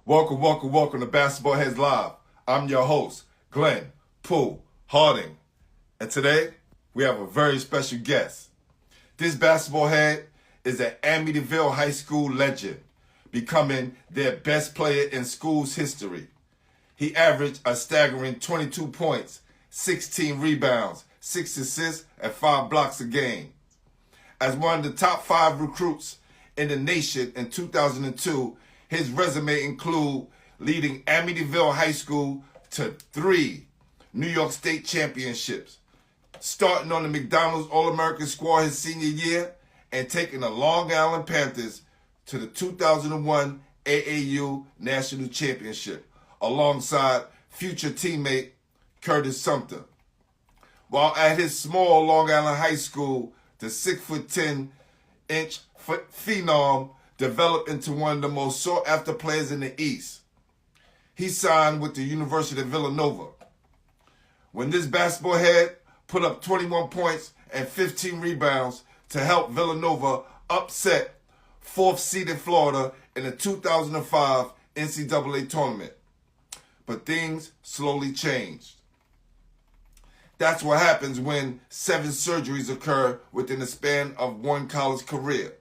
Welcome, welcome, welcome to Basketball Heads Live. I'm your host, Glenn Pooh Harding. And today, we have a very special guest. This basketball head is an Amityville High School legend, becoming their best player in school's history. He averaged a staggering 22 points, 16 rebounds, 6 assists, and 5 blocks a game. As one of the top 5 recruits in the nation in 2002, his resume includes leading Amityville High School to 3 New York State championships, starting on the McDonald's All-American squad his senior year, and taking the Long Island Panthers to the 2001 AAU National Championship, alongside future teammate Curtis Sumter. While at his small Long Island high school, the 6'10" phenom developed into one of the most sought-after players in the East. He signed with the University of Villanova. When this basketball head put up 21 points and 15 rebounds to help Villanova upset 4th-seeded Florida in the 2005 NCAA tournament. But things slowly changed. That's what happens when 7 surgeries occur within the span of one college career.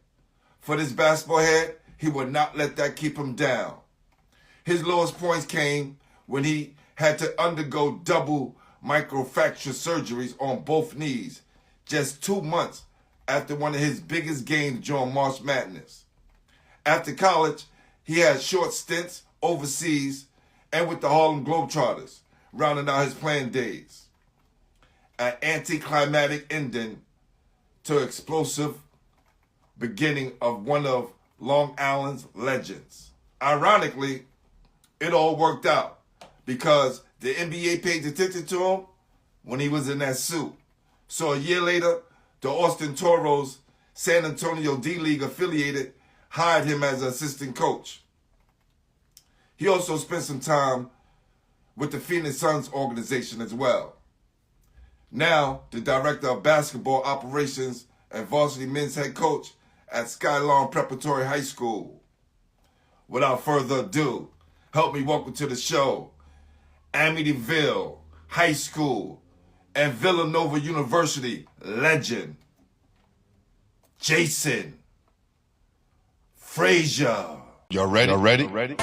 For this basketball head, he would not let that keep him down. His lowest points came when he had to undergo double microfracture surgeries on both knees, just 2 months after one of his biggest games during March Madness. After college, he had short stints overseas and with the Harlem Globetrotters, rounding out his playing days. An anticlimactic ending to explosive beginning of one of Long Island's legends. Ironically, it all worked out because the NBA paid attention to him when he was in that suit. So a year later, the Austin Toros, San Antonio D-League affiliated, hired him as an assistant coach. He also spent some time with the Phoenix Suns organization as well. Now, the director of basketball operations and varsity men's head coach at Skyline Preparatory High School. Without further ado, help me welcome to the show Amityville High School and Villanova University legend, Jason Fraser. Y'all ready? Y'all ready?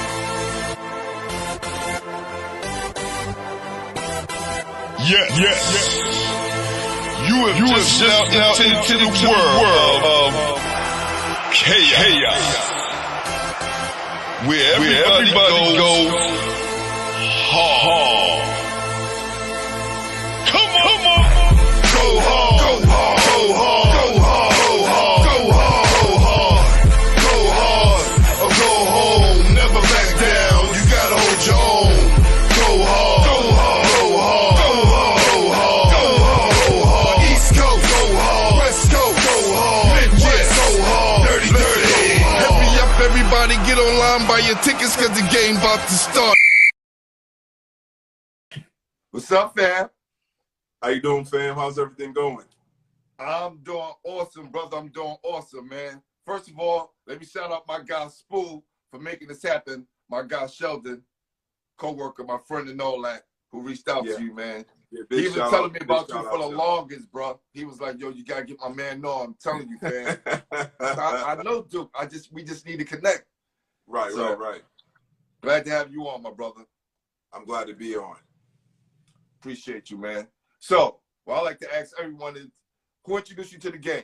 Yes. You have just stepped out into the world of chaos. Where everybody goes hard. Come on. Go hard. Go hard. Go hard. Go hard. Go hard. Or go home. Never back down. You gotta hold your own. Go hard. Go hard. Go hard. Go hard. Go hard. East Coast. Go hard. West Coast. Go hard. Midwest. Go hard. Dirty. Hurry up, everybody. Get online, buy your tickets, cause the game about to start. What's up, fam? How you doing, fam? How's everything going? I'm doing awesome, brother. I'm doing awesome, man. First of all, let me shout out my guy Spoo for making this happen. My guy Sheldon, co-worker, my friend and all that, who reached out to you, man. Yeah, He was telling me about you for the longest, bro. He was like, yo, you gotta get my man know. I'm telling you, fam. I know, Duke. We just need to connect. Right. Glad to have you on, my brother. I'm glad to be on. Appreciate you, man. So, what I like to ask everyone is, who introduced you to the game?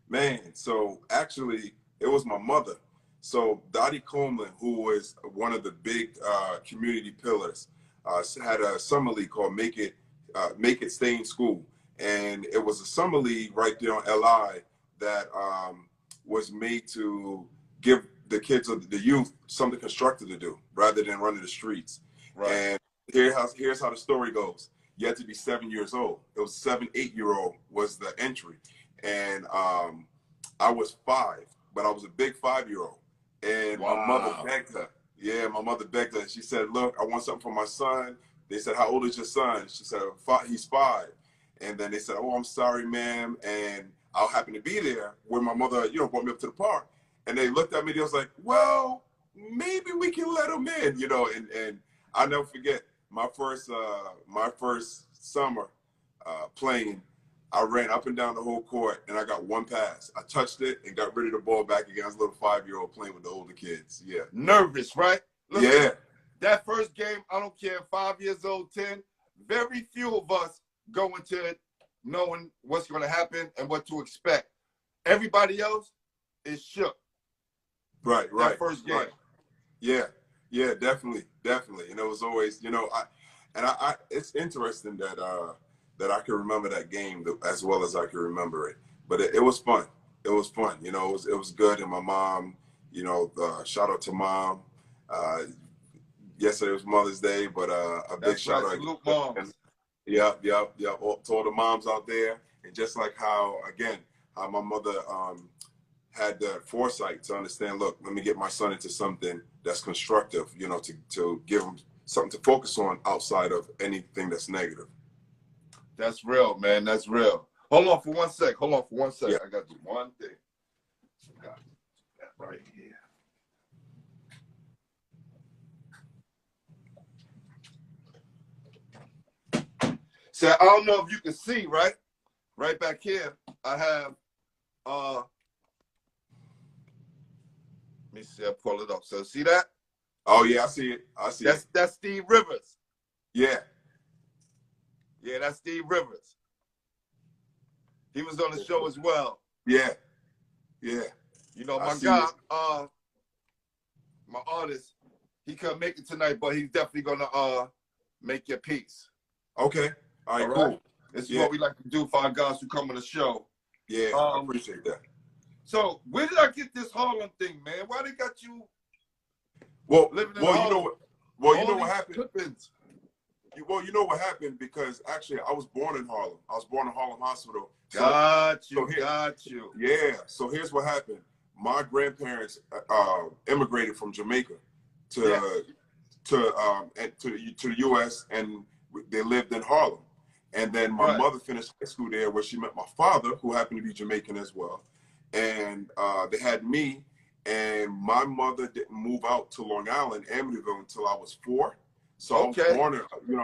Man, so actually, it was my mother. So Dottie Coleman, who was one of the big community pillars, had a summer league called Make It Stay in School. And it was a summer league right there on LI that was made to give the kids of the youth something constructive to do rather than running the streets. Right. And here's how the story goes. You had to be 7 years old. It was 8-year-old was the entry. And I was 5, but I was a big 5-year-old. And Wow. my mother begged her. Yeah, my mother begged her. She said, look, I want something for my son. They said, how old is your son? She said, he's 5. And then they said, oh, I'm sorry, ma'am. And I'll happen to be there when my mother, brought me up to the park. And they looked at me, they was like, well, maybe we we can let them in, you know. And I'll never forget my first summer playing. I ran up and down the whole court, and I got one pass. I touched it and got rid of the ball back again. I was a little 5-year-old playing with the older kids. Yeah. Nervous, right? Listen, yeah. That first game, I don't care, 5 years old, 10, very few of us go into it knowing what's going to happen and what to expect. Everybody else is shook. Right. That first game. Right. Yeah, definitely. And it was always, you know, I it's interesting that that I can remember that game as well as I can remember it. But it was fun. It was fun. You know, it was good. And my mom, you know, shout out to Mom. Yesterday was Mother's Day, but a big shout out. Salute moms. Yeah. To all the moms out there. And just like how my mother had the foresight to understand, look, let me get my son into something that's constructive, you know, to give him something to focus on outside of anything that's negative. That's real, man. That's real. Hold on for one sec. Yeah. I got to do one thing. Got that right here. So I don't know if you can see, right? Right back here, I have let me see, I'll pull it up. So see that? Oh yeah, I see it. That's Steve Rivers. Yeah, that's Steve Rivers. He was on the show as well. Yeah. You know, my guy, my artist, he couldn't make it tonight, but he's definitely gonna make your piece. Okay. All right, cool. This is what we like to do for our guys who come on the show. Yeah, I appreciate that. So where did I get this Harlem thing, man? Why they got you living in Harlem? You know what happened? You know what happened, because actually I was born in Harlem. I was born in Harlem Hospital. Got you. Yeah. So here's what happened. My grandparents immigrated from Jamaica to the U.S. and they lived in Harlem. And then my mother finished high school there, where she met my father, who happened to be Jamaican as well. And they had me, and my mother didn't move out to Long Island, Amityville, until I was 4. So I was born,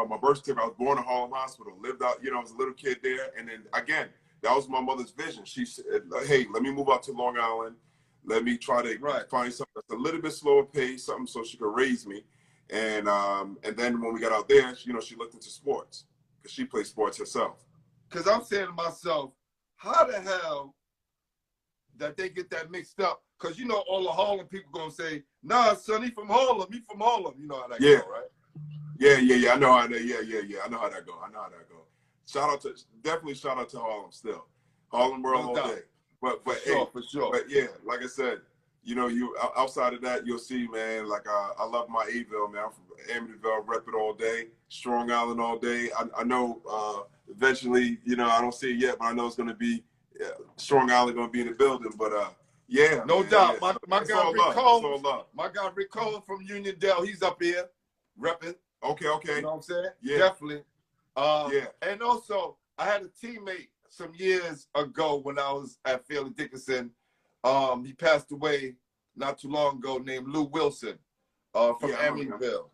my birth certificate, I was born in Harlem Hospital, lived out, I was a little kid there. And then again, that was my mother's vision. She said, hey, let me move out to Long Island. Let me try to find something that's a little bit slower pace, something so she could raise me. And then when we got out there, she looked into sports, because she plays sports herself. Because I'm saying to myself, how the hell that they get that mixed up? Because all the Harlem people gonna say, nah, son, he from Harlem. You know how that go, right? Yeah. I know how that. I know how that go. Shout out to Harlem still. Harlem world all day. But for sure. But yeah, like I said, you outside of that, you'll see, man. Like I love my Aville, man. I'm from Amityville, rep it all day. Strong Island all day. I know eventually, I don't see it yet, but I know it's gonna be Strong Island gonna be in the building. But yeah, no doubt. Yeah. My guy Rick Cole, my guy Rick Cole from Uniondale, he's up here repping. Okay. You know what I'm saying? Yeah. Definitely. Yeah. And also, I had a teammate some years ago when I was at Fairleigh Dickinson. He passed away not too long ago, named Lou Wilson from Amityville.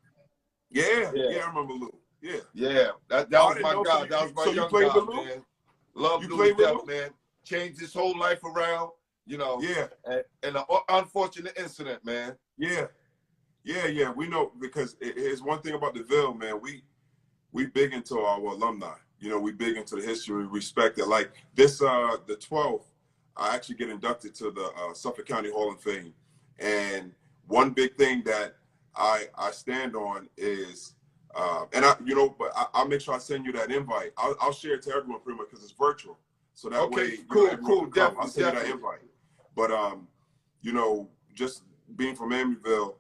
Yeah, I remember Lou. Yeah. That was my guy. That was my young guy, man. Love Lou to death, man. Changed his whole life around, Yeah. And an unfortunate incident, man. Yeah. We know, because here's one thing about the Ville, man. We big into our alumni. We big into the history, respect it. Like this, the 12th, I actually get inducted to the Suffolk County Hall of Fame. And one big thing that I stand on is, but I'll make sure I send you that invite. I'll share it to everyone pretty much, because it's virtual. So that way, cool, definitely. I'll send you that invite. But just being from Amityville,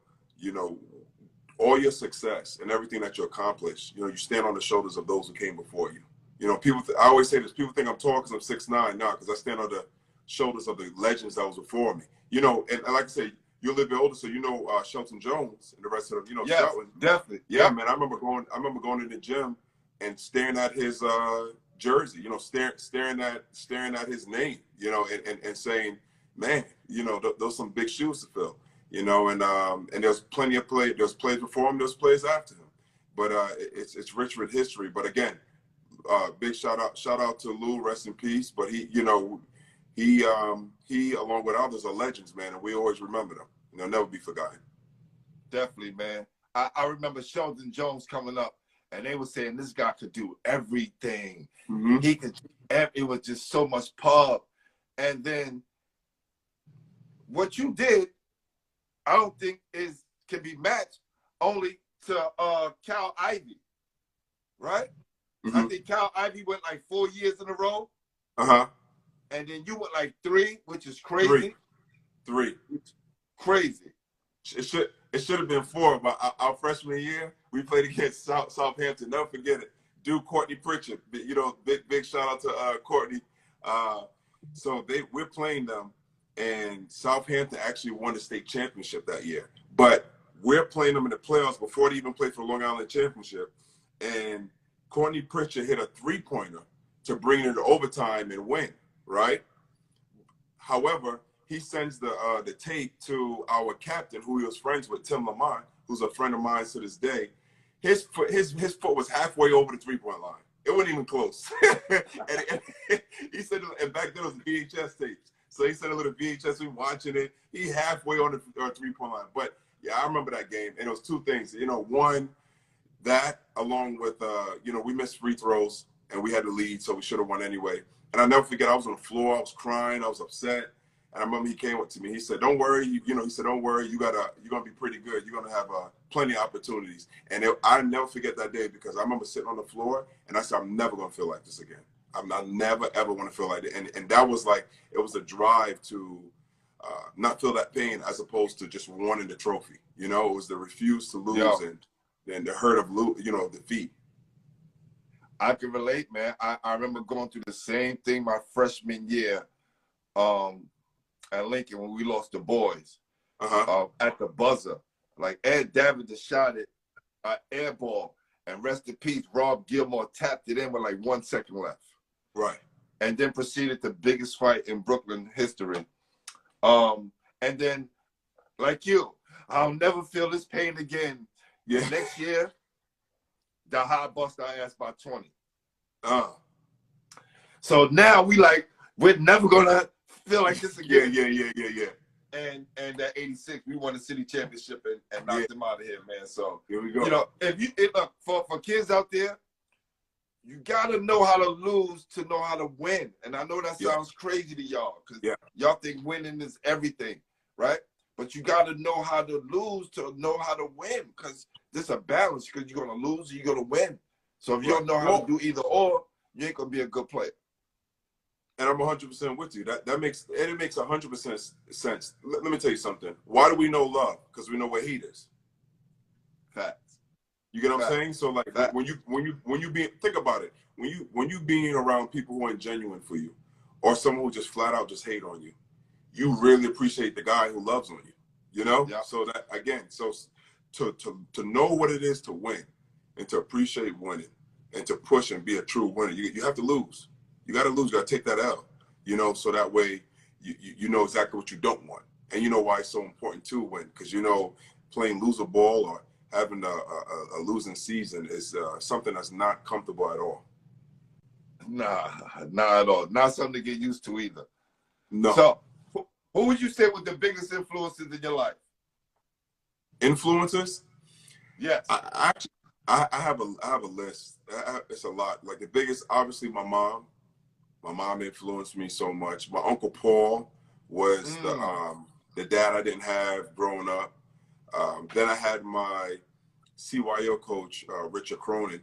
all your success and everything that you accomplish, you stand on the shoulders of those who came before you. I always say this, people think I'm tall because I'm 6'9", not because I stand on the shoulders of the legends that was before me. And like I say, you're a little bit older, so Shelton Jones and the rest of them, yes, definitely. Yeah, man, I remember going to the gym and staring at his jersey, staring at his name, and saying, man, those some big shoes to fill. you know, and there's plenty of there's plays before him, there's plays after him. But it's rich with history. But again, big shout out to Lou, rest in peace. But he, you know, he along with others are legends, man, and we always remember them. And they'll never be forgotten. Definitely, man. I remember Sheldon Jones coming up, and they were saying this guy could do everything. Mm-hmm. He could. It was just so much pub. And then what you did, I don't think can be matched only to Cal Ivy, right? Mm-hmm. I think Cal Ivy went like 4 years in a row. Uh-huh. And then you went like 3, which is crazy. Three. Crazy. It should have been 4, but our freshman year, we played against Southampton. Never forget it. Dude, Courtney Pritchard. You know, big shout out to Courtney. So we're playing them, and Southampton actually won the state championship that year. But we're playing them in the playoffs before they even played for the Long Island Championship. And Courtney Pritchard hit a 3-pointer to bring it to overtime and win, right? However, he sends the tape to our captain, who he was friends with, Tim Lamont, who's a friend of mine to this day. His foot was halfway over the 3-point line. It wasn't even close. and he said, and back then it was VHS tapes. So he said a little VHS, we watching it. He halfway on the 3-point line. But yeah, I remember that game. And it was 2 things. You know, one, that along with, you know, we missed free throws and we had the lead, so we should have won anyway. And I never forget, I was on the floor, I was crying, I was upset. And I remember he came up to me. He said, "Don't worry, you know." He said, "Don't worry, you're gonna be pretty good. You're gonna have plenty of opportunities." And I never forget that day because I remember sitting on the floor and I said, "I'm never gonna feel like this again. I never ever want to feel like that." And that was like, it was a drive to not feel that pain as opposed to just wanting the trophy. You know, it was the refuse to lose and the hurt of defeat. I can relate, man. I remember going through the same thing my freshman year. At Lincoln when we lost the boys at the buzzer. Like Ed Davids shot it, air ball, and rest in peace, Rob Gilmore tapped it in with like 1 second left. Right. And then proceeded the biggest fight in Brooklyn history. And then, like you, I'll never feel this pain again. Yeah. Next year, the high bust our ass by 20. So now we're never gonna feel like this again. Yeah. And that 86, we won the city championship and knocked them out of here, man. So here we go. You know, look, for kids out there, you gotta know how to lose to know how to win. And I know that sounds crazy to y'all, because y'all think winning is everything, right? But you gotta know how to lose to know how to win, because there's a balance, because you're gonna lose or you're gonna win. So if you don't know how to do either or, you ain't gonna be a good player. And I'm 100% with you. It makes 100% sense. Let me tell you something. Why do we know love? Because we know what hate is. Facts. You get what I'm saying? So like when you think about it, when you being around people who aren't genuine for you, or someone who just flat out just hate on you, you really appreciate the guy who loves on you. You know? Yeah. So that again, so to know what it is to win and to appreciate winning and to push and be a true winner, you have to lose. You got to lose. You got to take that out, you know, so that way you know exactly what you don't want. And you know why it's so important to win, because, you know, playing loser ball or having a losing season is something that's not comfortable at all. Nah, not at all. Not something to get used to either. No. So who would you say was the biggest influences in your life? Influences? Yes. I have a list. It's a lot. Like the biggest, obviously, my mom. My mom influenced me so much. My Uncle Paul was the dad I didn't have growing up. Then I had my CYO coach, Richard Cronin,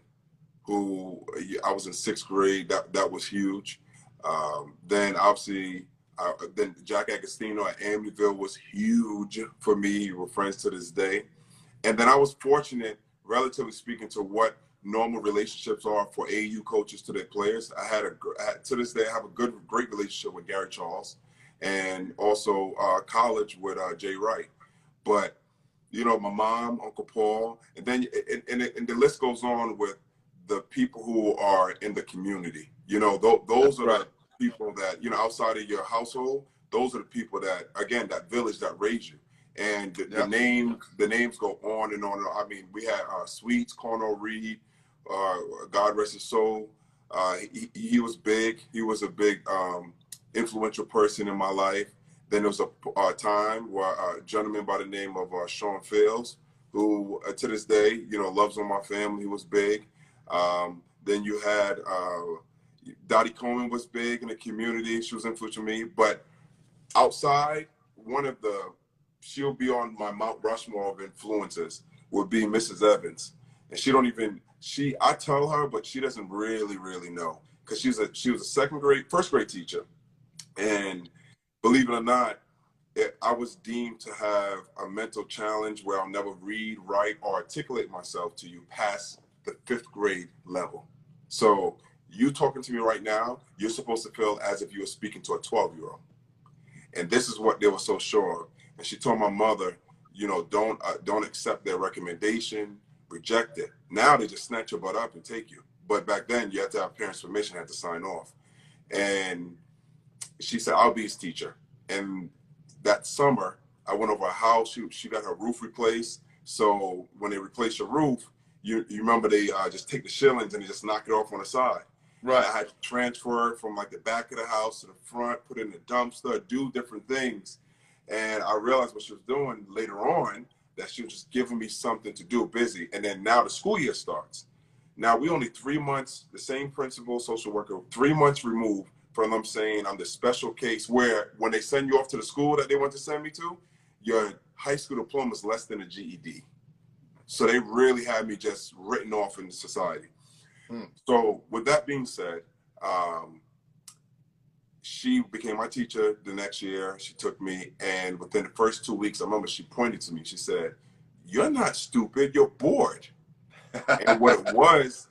who I was in 6th grade. That was huge. Then obviously, then Jack Agostino at Amityville was huge for me. We're friends to this day. And then I was fortunate, relatively speaking, to what normal relationships are for AAU coaches to their players. To this day, I have a great relationship with Gary Charles, and also college with Jay Wright. But you know, my mom, Uncle Paul, and then and the list goes on with the people who are in the community. You know, those are the people that, you know, outside of your household. Those are the people that, again, that village that raised you. And the names go on and on. I mean, we had Sweets, Cornell Reed, God rest his soul. He was big. He was a big influential person in my life. Then there was a time where a gentleman by the name of Sean Fields, who to this day, you know, loves on my family. He was big. Then you had Dottie Coleman was big in the community. She was influential to me. But outside, she'll be on my Mount Rushmore of influences would be Mrs. Evans. And I tell her, but she doesn't really know. Because she was a first grade teacher. And believe it or not, I was deemed to have a mental challenge where I'll never read, write, or articulate myself to you past the 5th grade level. So you talking to me right now, you're supposed to feel as if you were speaking to a 12-year-old. And this is what they were so sure of. And she told my mother, you know, don't accept their recommendation, reject it. Now they just snatch your butt up and take you. But back then you had to have parents' permission, had to sign off. And she said, I'll be his teacher. And that summer, I went over a house. She got her roof replaced. So when they replace your roof, you remember they just take the shillings and they just knock it off on the side. Right. And I had to transfer it from like the back of the house to the front, put it in the dumpster, do different things. And I realized what she was doing later on, that she was just giving me something to do, busy. And then now the school year starts. Now we only 3 months, the same principal, social worker, 3 months removed from them saying I'm the special case, where when they send you off to the school that they want to send me to, your high school diploma is less than a GED. So they really had me just written off in society. So with that being said, she became my teacher the next year. She took me, and within the first 2 weeks, I remember she pointed to me. She said, "You're not stupid, you're bored." And what it was,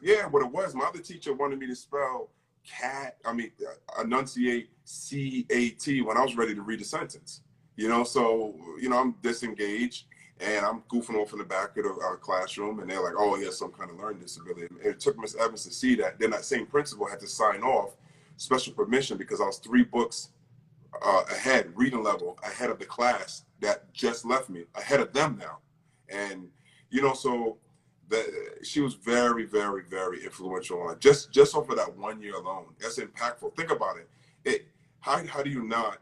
my other teacher wanted me to spell enunciate C-A-T when I was ready to read a sentence. You know, so, you know, I'm disengaged and I'm goofing off in the back of our classroom, and they're like, oh, he has some kind of learning disability. And it took Miss Evans to see that. Then that same principal had to sign off special permission because I was 3 books ahead, reading level, ahead of the class that just left me, ahead of them now. And, you know, so she was very, very, very influential on just off of that 1 year alone. That's impactful. Think about it. How do you not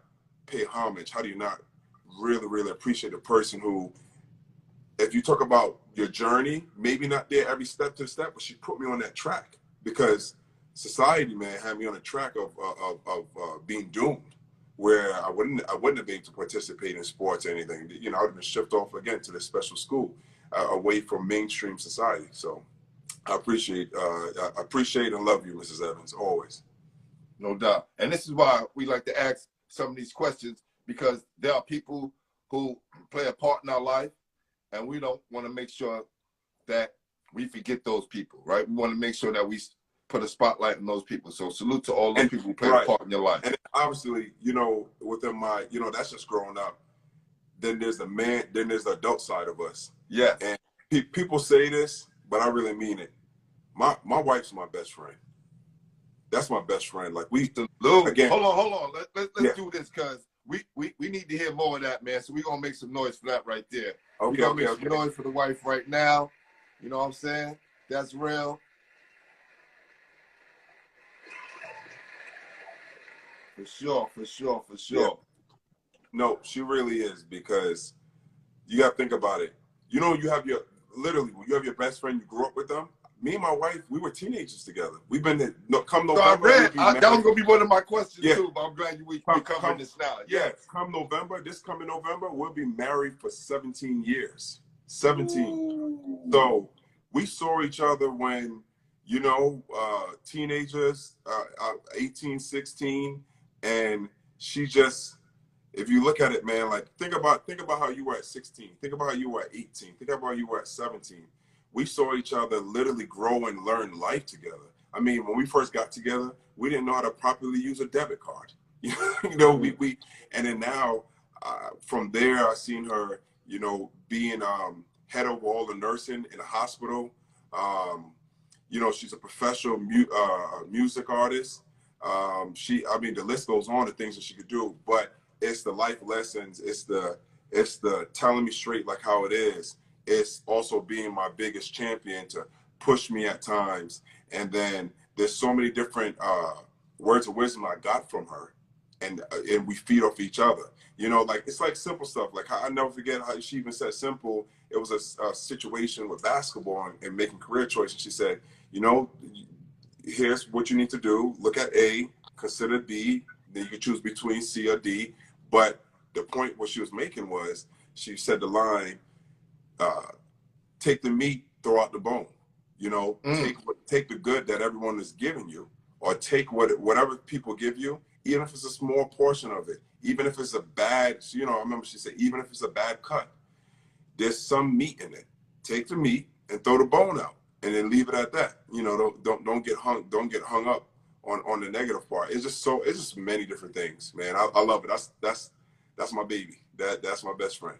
pay homage? How do you not really, really appreciate a person who, if you talk about your journey, maybe not there every step to step, but she put me on that track, because society, man, had me on a track of being doomed, where I wouldn't have been able to participate in sports or anything. You know, I would have been shipped off again to this special school, away from mainstream society. So I appreciate and love you, Mrs. Evans, always. No doubt. And this is why we like to ask some of these questions, because there are people who play a part in our life, and we don't want to make sure that we forget those people, right? We want to make sure that we put a spotlight on those people. So salute to all those people who play a part in your life. And obviously, you know, within my, you know, that's just growing up. Then there's the adult side of us. Yeah. And people say this, but I really mean it. My wife's my best friend. That's my best friend. Like, we again. Hold on. Let's do this, because we need to hear more of that, man. So we're gonna make some noise for that right there. We're gonna make some noise for the wife right now. You know what I'm saying? That's real. For sure. Yeah. No, she really is, because you gotta think about it. You know, you have your best friend, you grew up with them. Me and my wife, we were teenagers together. We've been come November. That was gonna be one of my questions too, but I'm glad we covering this now. Yeah, come November, this coming November, we'll be married for 17 years. 17. Ooh. So we saw each other when, you know, teenagers, 18, 16, and she just, if you look at it, man, like think about how you were at 16, think about how you were at 18, think about how you were at 17. We saw each other literally grow and learn life together. I mean, when we first got together, we didn't know how to properly use a debit card. You know, we and then now, from there, I seen her, you know, being head of all the nursing in a hospital. You know, she's a professional music artist. I mean, the list goes on of things that she could do, but it's the life lessons. It's the It's the telling me straight like how it is. It's also being my biggest champion to push me at times. And then there's so many different words of wisdom I got from her, and we feed off each other. You know, like it's like simple stuff. Like I never forget how she even said simple. It was a situation with basketball and making career choices. She said, you know, here's what you need to do. Look at A, consider B. Then you can choose between C or D. But the point what she was making was, she said the line, take the meat, throw out the bone. You know, take the good that everyone is giving you, or take whatever people give you, even if it's a small portion of it, even if it's a bad, you know, I remember she said, even if it's a bad cut, there's some meat in it. Take the meat and throw the bone out, and then leave it at that. You know, don't get hung up on the negative part. It's just many different things, man. I love it. That's my baby. That's my best friend.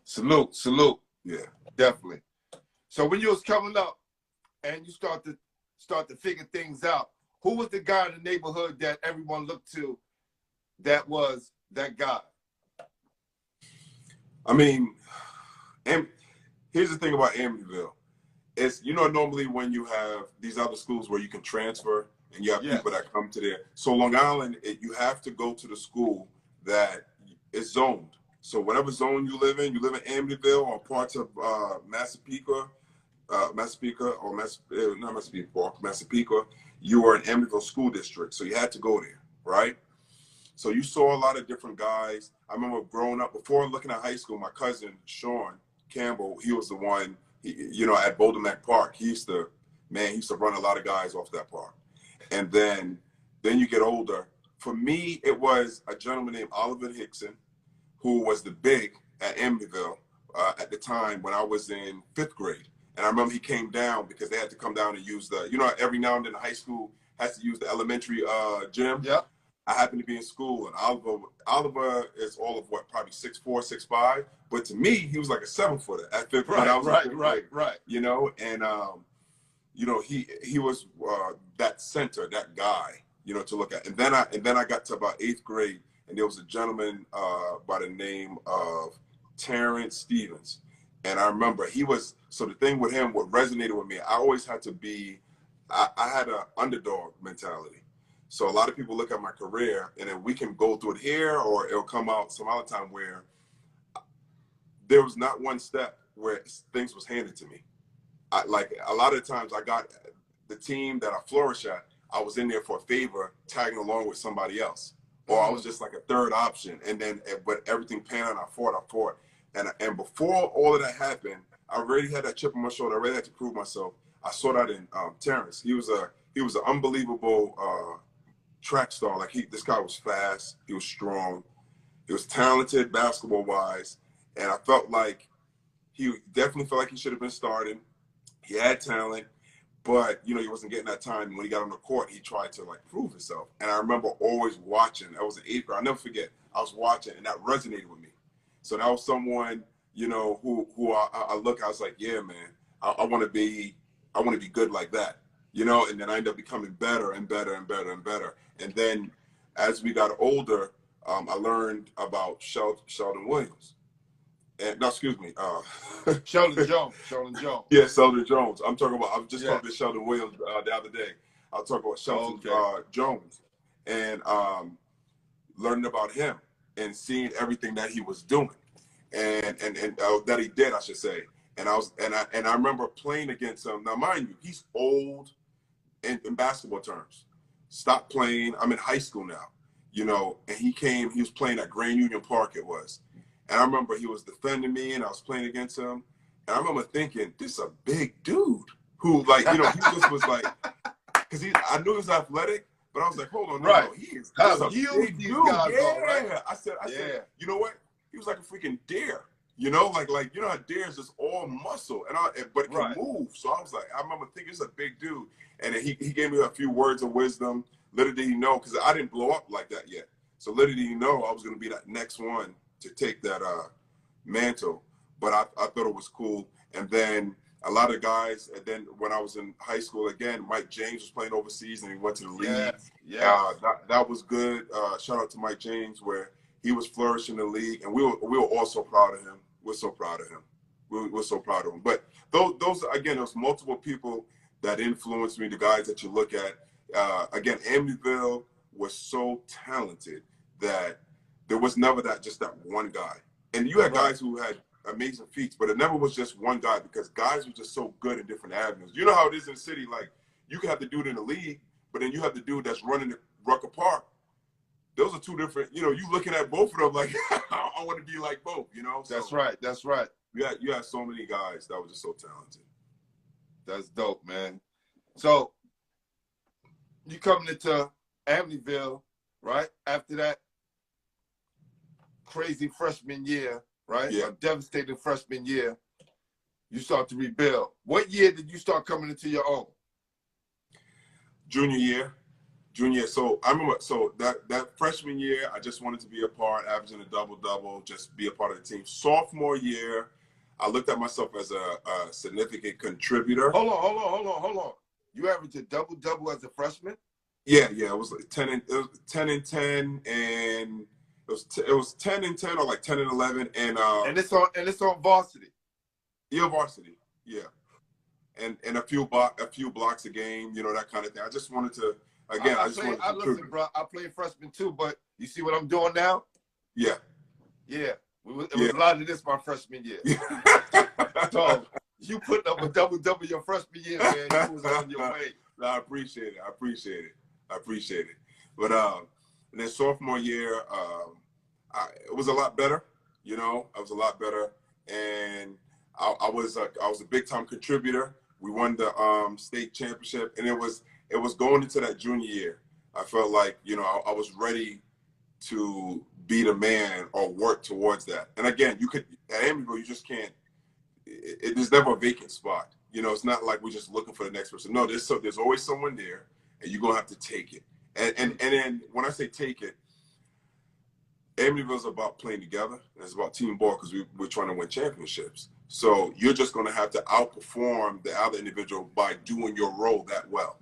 Salute. Yeah, Definitely. So when you was coming up and you start to figure things out, who was the guy in the neighborhood that everyone looked to that was that guy? I mean, and here's the thing about Amityville. It's, you know, normally when you have these other schools where you can transfer and you have people that come to there. So Long Island, you have to go to the school that is zoned. So whatever zone you live in Amityville or parts of Massapequa, you are in Amityville School District. So you had to go there, right? So you saw a lot of different guys. I remember growing up, before looking at high school, my cousin, Sean Campbell, he was the one, you know, at Boulder Mac Park. He used to run a lot of guys off that park. And then you get older. For me, it was a gentleman named Oliver Hickson, who was the big at Amityville at the time when I was in 5th grade. And I remember he came down because they had to come down and use the, you know, every now and then the high school has to use the elementary gym. Yeah. I happened to be in school, and Oliver is all of what, probably 6'4", 6'5", but to me, he was like a 7-footer at 5th grade. Right. You know, and you know, he was that center, that guy, you know, to look at. And then I got to about 8th grade, and there was a gentleman by the name of Terrence Stevens. And I remember so the thing with him, what resonated with me, I always had to be, I had an underdog mentality. So a lot of people look at my career, and then we can go through it here, or it'll come out some other time where there was not one step where things was handed to me. Like a lot of times I got the team that I flourish at, I was in there for a favor, tagging along with somebody else. Or I was just like a third option. And then, but everything panned out, I fought. And before all of that happened, I already had that chip on my shoulder. I already had to prove myself. I saw that in Terrence. He was an unbelievable track star. Like this guy was fast. He was strong. He was talented basketball wise. And I felt like he definitely felt like he should have been starting. He had talent, but you know, he wasn't getting that time. When he got on the court, he tried to like prove himself. And I remember always watching. I was in 8th grade. I'll never forget. I was watching, and that resonated with me. So that was someone, you know, who I was like, yeah, man, I want to be good like that, you know. And then I ended up becoming better and better and better and better. And then as we got older, I learned about Sheldon Williams. And no, excuse me, Sheldon Jones. Yeah, Sheldon Jones. I was just talking to Sheldon Williams the other day. I'll talk about Sheldon Jones, and learning about him and seeing everything that he was doing, and that he did, I should say. And I remember playing against him. Now, mind you, he's old in basketball terms. Stopped playing. I'm in high school now, you know. And he was playing at Grand Union Park. It was. And I remember he was defending me, and I was playing against him. And I remember thinking, this is a big dude who, like, you know, he just was like, because I knew he was athletic, but I was like, hold on, no, he is a big dude. I said, you know what? He was like a freaking deer, you know, like you know how deer is just all muscle, but it can move. So I was like, I remember thinking, it's a big dude. And then he gave me a few words of wisdom. Little did he know, because I didn't blow up like that yet. So little did he know I was going to be that next one to take that mantle. But I thought it was cool. And then a lot of guys, and then when I was in high school again, Mike James was playing overseas and he went to the league. That was good. Shout out to Mike James, where he was flourishing in the league, and we were all so proud of him. We're so proud of him. We're so proud of him. But those again, there's multiple people that influenced me. The guys that you look at, again, Amityville was so talented that there was never just that one guy. And you had guys who had amazing feats, but it never was just one guy because guys were just so good in different avenues. You know how it is in the city, like you can have the dude in the league, but then you have the dude that's running the Rucker Park. Those are two different, you looking at both of them like, I want to be like both, So That's right. That's right. You had so many guys that were just so talented. That's dope, man. So you coming into Amityville, right? After that crazy freshman year, right? Yeah. A devastating freshman year, you start to rebuild. What year did you start coming into your own? Junior year. So I remember, that freshman year, I just wanted to be a part, averaging a double-double, just be a part of the team. Sophomore year, I looked at myself as a significant contributor. Hold on. You averaged a double-double as a freshman? Yeah. It was like 10 and 10, and it was 10 and 10 or like 10 and 11, and it's on varsity. Yeah, varsity. Yeah, and a few blocks a game, that kind of thing. I just wanted to. Again, listen, bro. I played freshman too, but you see what I'm doing now? Yeah. It was a lot of this my freshman year. So you putting up a double-double your freshman year, man. You was on your way. No, I appreciate it. But and then sophomore year, it was a lot better. I was a lot better, and I was a big-time contributor. We won the state championship, and it was going into that junior year. I felt like, I was ready to be the man or work towards that. And again, at Amityville, you just can't, there's never a vacant spot. It's not like we're just looking for the next person. No, there's always someone there, and you're going to have to take it. And then when I say take it, Amityville's about playing together, and it's about team ball because we're trying to win championships. So you're just going to have to outperform the other individual by doing your role that well.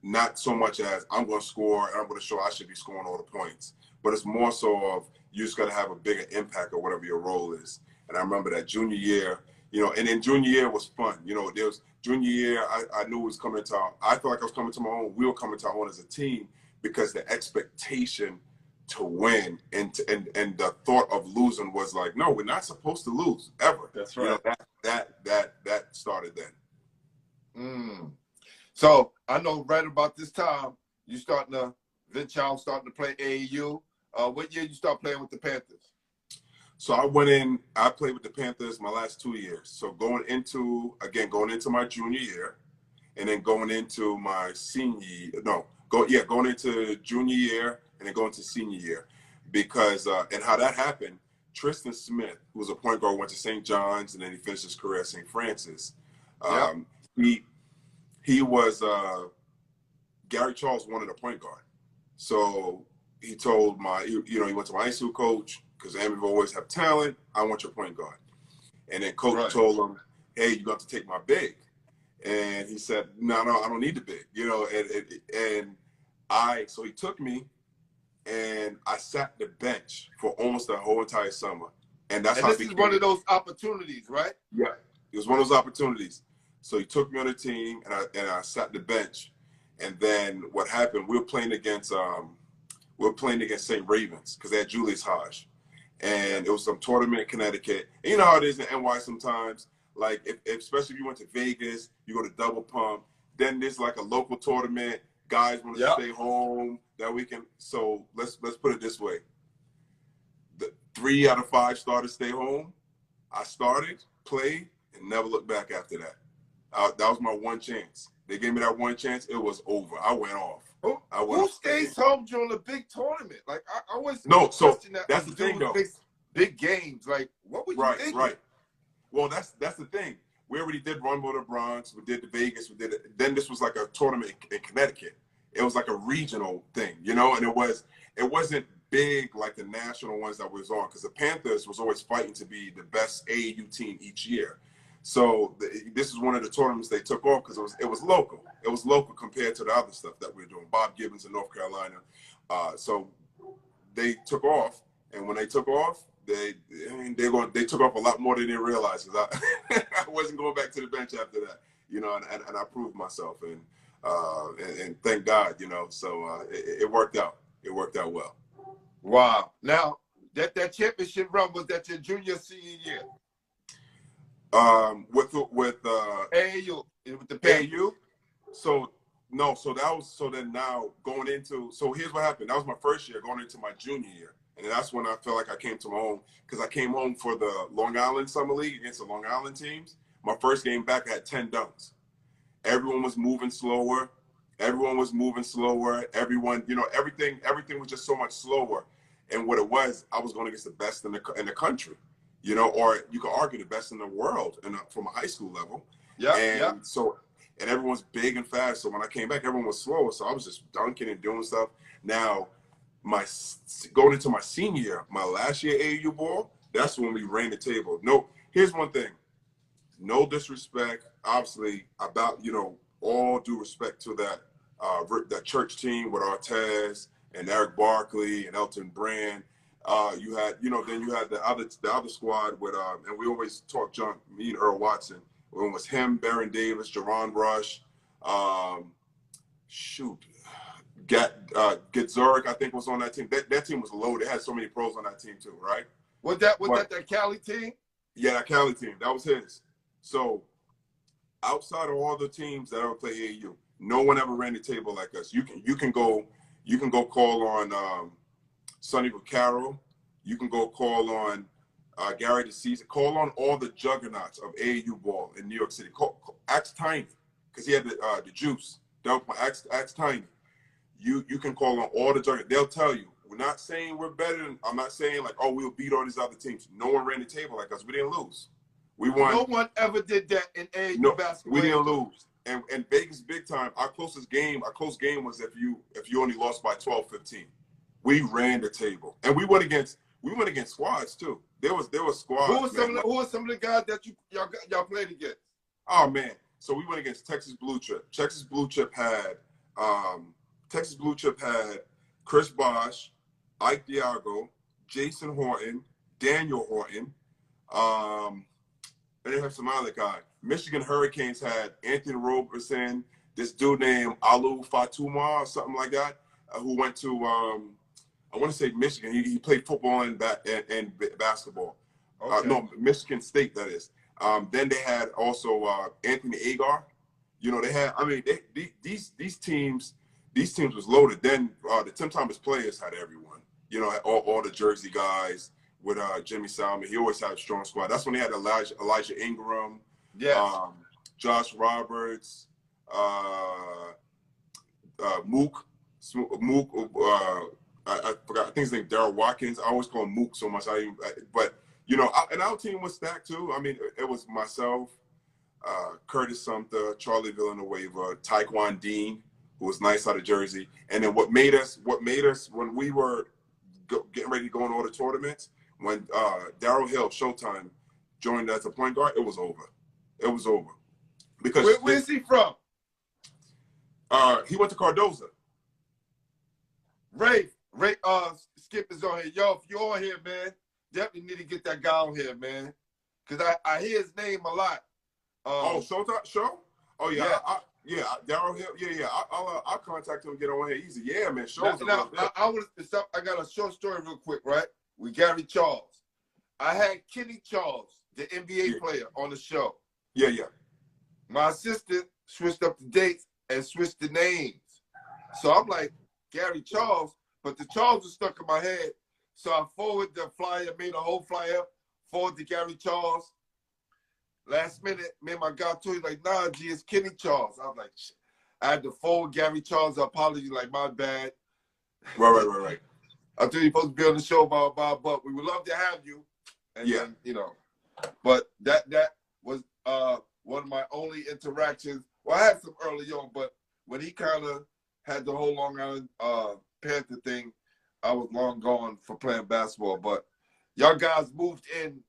Not so much as I'm going to score and I'm going to show I should be scoring all the points, but it's more so of you just got to have a bigger impact or whatever your role is. And I remember that junior year, and then junior year was fun. There was junior year, I knew it was coming to I felt like I was coming to my own. We were coming to our own as a team because the expectation to win and the thought of losing was like, no, we're not supposed to lose ever. That's right. That started then. So I know right about this time you starting to venture out, starting to play AAU. What year you start playing with the Panthers? So I played with the Panthers my last 2 years. So going into my junior year, and then going into my going into junior year and then going to senior year, because and how that happened. Tristan Smith, who was a point guard, went to St. John's, and then he finished his career at St. Francis. He was Gary Charles wanted a point guard, so he told he went to my high school coach because Amityville always have talent. I want your point guard, and then coach told him, "Hey, you got to take my big," and he said, "No, I don't need the big," So he took me, and I sat the bench for almost the whole entire summer, and this is one of those opportunities, right? Yeah, it was one of those opportunities. So he took me on the team, and I sat the bench. And then what happened? We were playing against St. Ravens because they had Julius Hodge, and it was some tournament in Connecticut. And you know how it is in NY sometimes. Like especially if you went to Vegas, you go to Double Pump. Then there's like a local tournament. Guys want to stay home that weekend. So let's put it this way: the 3 out of 5 starters stay home. I started, played, and never looked back after that. That was my one chance. They gave me that one chance. It was over. I went off. Who stays home during a big tournament? Like I always question that's the thing though. Big games. Like what were you thinking? Right. Well, that's the thing. We already did Rumble to Bronx. We did the Vegas. We did it. Then this was like a tournament in Connecticut. It was like a regional thing, and it wasn't big like the national ones that was on because the Panthers was always fighting to be the best AAU team each year. So this is one of the tournaments they took off because it was local. It was local compared to the other stuff that we were doing. Bob Gibbons in North Carolina. So they took off, And when they took off, they took off a lot more than they realized. Cause I wasn't going back to the bench after that, you know, and I proved myself, and thank God, you know. So it worked out. It worked out well. Wow. Now that championship run, was that your junior senior year? With AAU, with the AAU. So no, so then now going into, so here's what happened. That was my first year going into my junior year. And that's when I felt like I came to my own, because I came home for the Long Island Summer League against the Long Island teams. My first game back, I had 10 dunks. Everyone was moving slower. Everyone, you know, everything was just so much slower. And what it was, I was going against the best in the country, you know, or you could argue the best in the world from a high school level. Yeah. So, and everyone's big and fast. So when I came back, everyone was slower. So I was just dunking and doing stuff. Now, going into my senior year, my last year AAU ball, that's when we ran the table. No, here's one thing. No disrespect, obviously, about, you know, all due respect to that church team with Artez and Eric Barkley and Elton Brand. You had, you know, then you had the other squad with, and we always talk junk, me and Earl Watson. When it was him, Baron Davis, Jerron Rush, Zurich, I think, was on that team. That team was loaded. They had so many pros on that team too, right? Was that Cali team? Yeah, that Cali team. That was his. So outside of all the teams that ever play AAU, no one ever ran the table like us. You can go call on Sonny Vaccaro. You can go call on Gary DeCease. Call on all the juggernauts of AAU ball in New York City. Ask Tiny, because he had the juice. Ask Tiny. You can call on all the juggernauts. They'll tell you. We're not saying we're better than. I'm not saying like, oh, we'll beat all these other teams. No one ran the table like us. We didn't lose. We won. No one ever did that in AAU basketball. We didn't lose. And Vegas big time. Our close game was if you only lost by 12, 15. We ran the table, and we went against squads too. There was squads. Who was some of the guys that y'all played against? Oh man, so we went against Texas Blue Chip. Texas Blue Chip had Chris Bosh, Ike Diago, Jason Horton, Daniel Horton. And they have some other guy. Michigan Hurricanes had Anthony Roberson, this dude named Alu Fatuma or something like that, who went to I want to say Michigan. He played football and basketball. Okay. No, Michigan State, that is. Then they had also Anthony Agar. You know, they had. I mean, these teams was loaded. Then the Tim Thomas players had everyone. You know, all the Jersey guys with Jimmy Salmon. He always had a strong squad. That's when they had Elijah Ingram. Yes. Josh Roberts, Mook. I forgot. I think his name Darryl Watkins. I always call him Mook so much. But you know, and our team was stacked too. I mean, it was myself, Curtis Sumter, Charlie Villanueva, Taekwon Dean, who was nice out of Jersey. And then what made us when we were getting ready to go in all the tournaments, when Darryl Hill, Showtime, joined as a point guard, it was over. It was over. Because where's he from? He went to Cardozo. Ray, Skip is on here. Yo, if you're on here, man, definitely need to get that guy on here, man. Because I hear his name a lot. Showtime show? Oh yeah, yeah. Darryl Hill. Yeah. I'll contact him and get on here easy. Yeah, man. Shows. I got a short story real quick, right? With Gary Charles. I had Kenny Charles, the NBA player, on the show. Yeah. My assistant switched up the dates and switched the names. So I'm like, Gary Charles, but the Charles was stuck in my head. So I forwarded the flyer, made a whole flyer, forwarded to Gary Charles. Last minute, me and my guy told me, like, nah, G, it's Kenny Charles. I was like, shit. I had to forward Gary Charles an apology, like, my bad. Right. I told you you're supposed to be on the show, but we would love to have you. And then, you know, but that was one of my only interactions. Well, I had some early on, but when he kind of had the whole Long Island Panther thing, I was long gone for playing basketball. But y'all guys moved in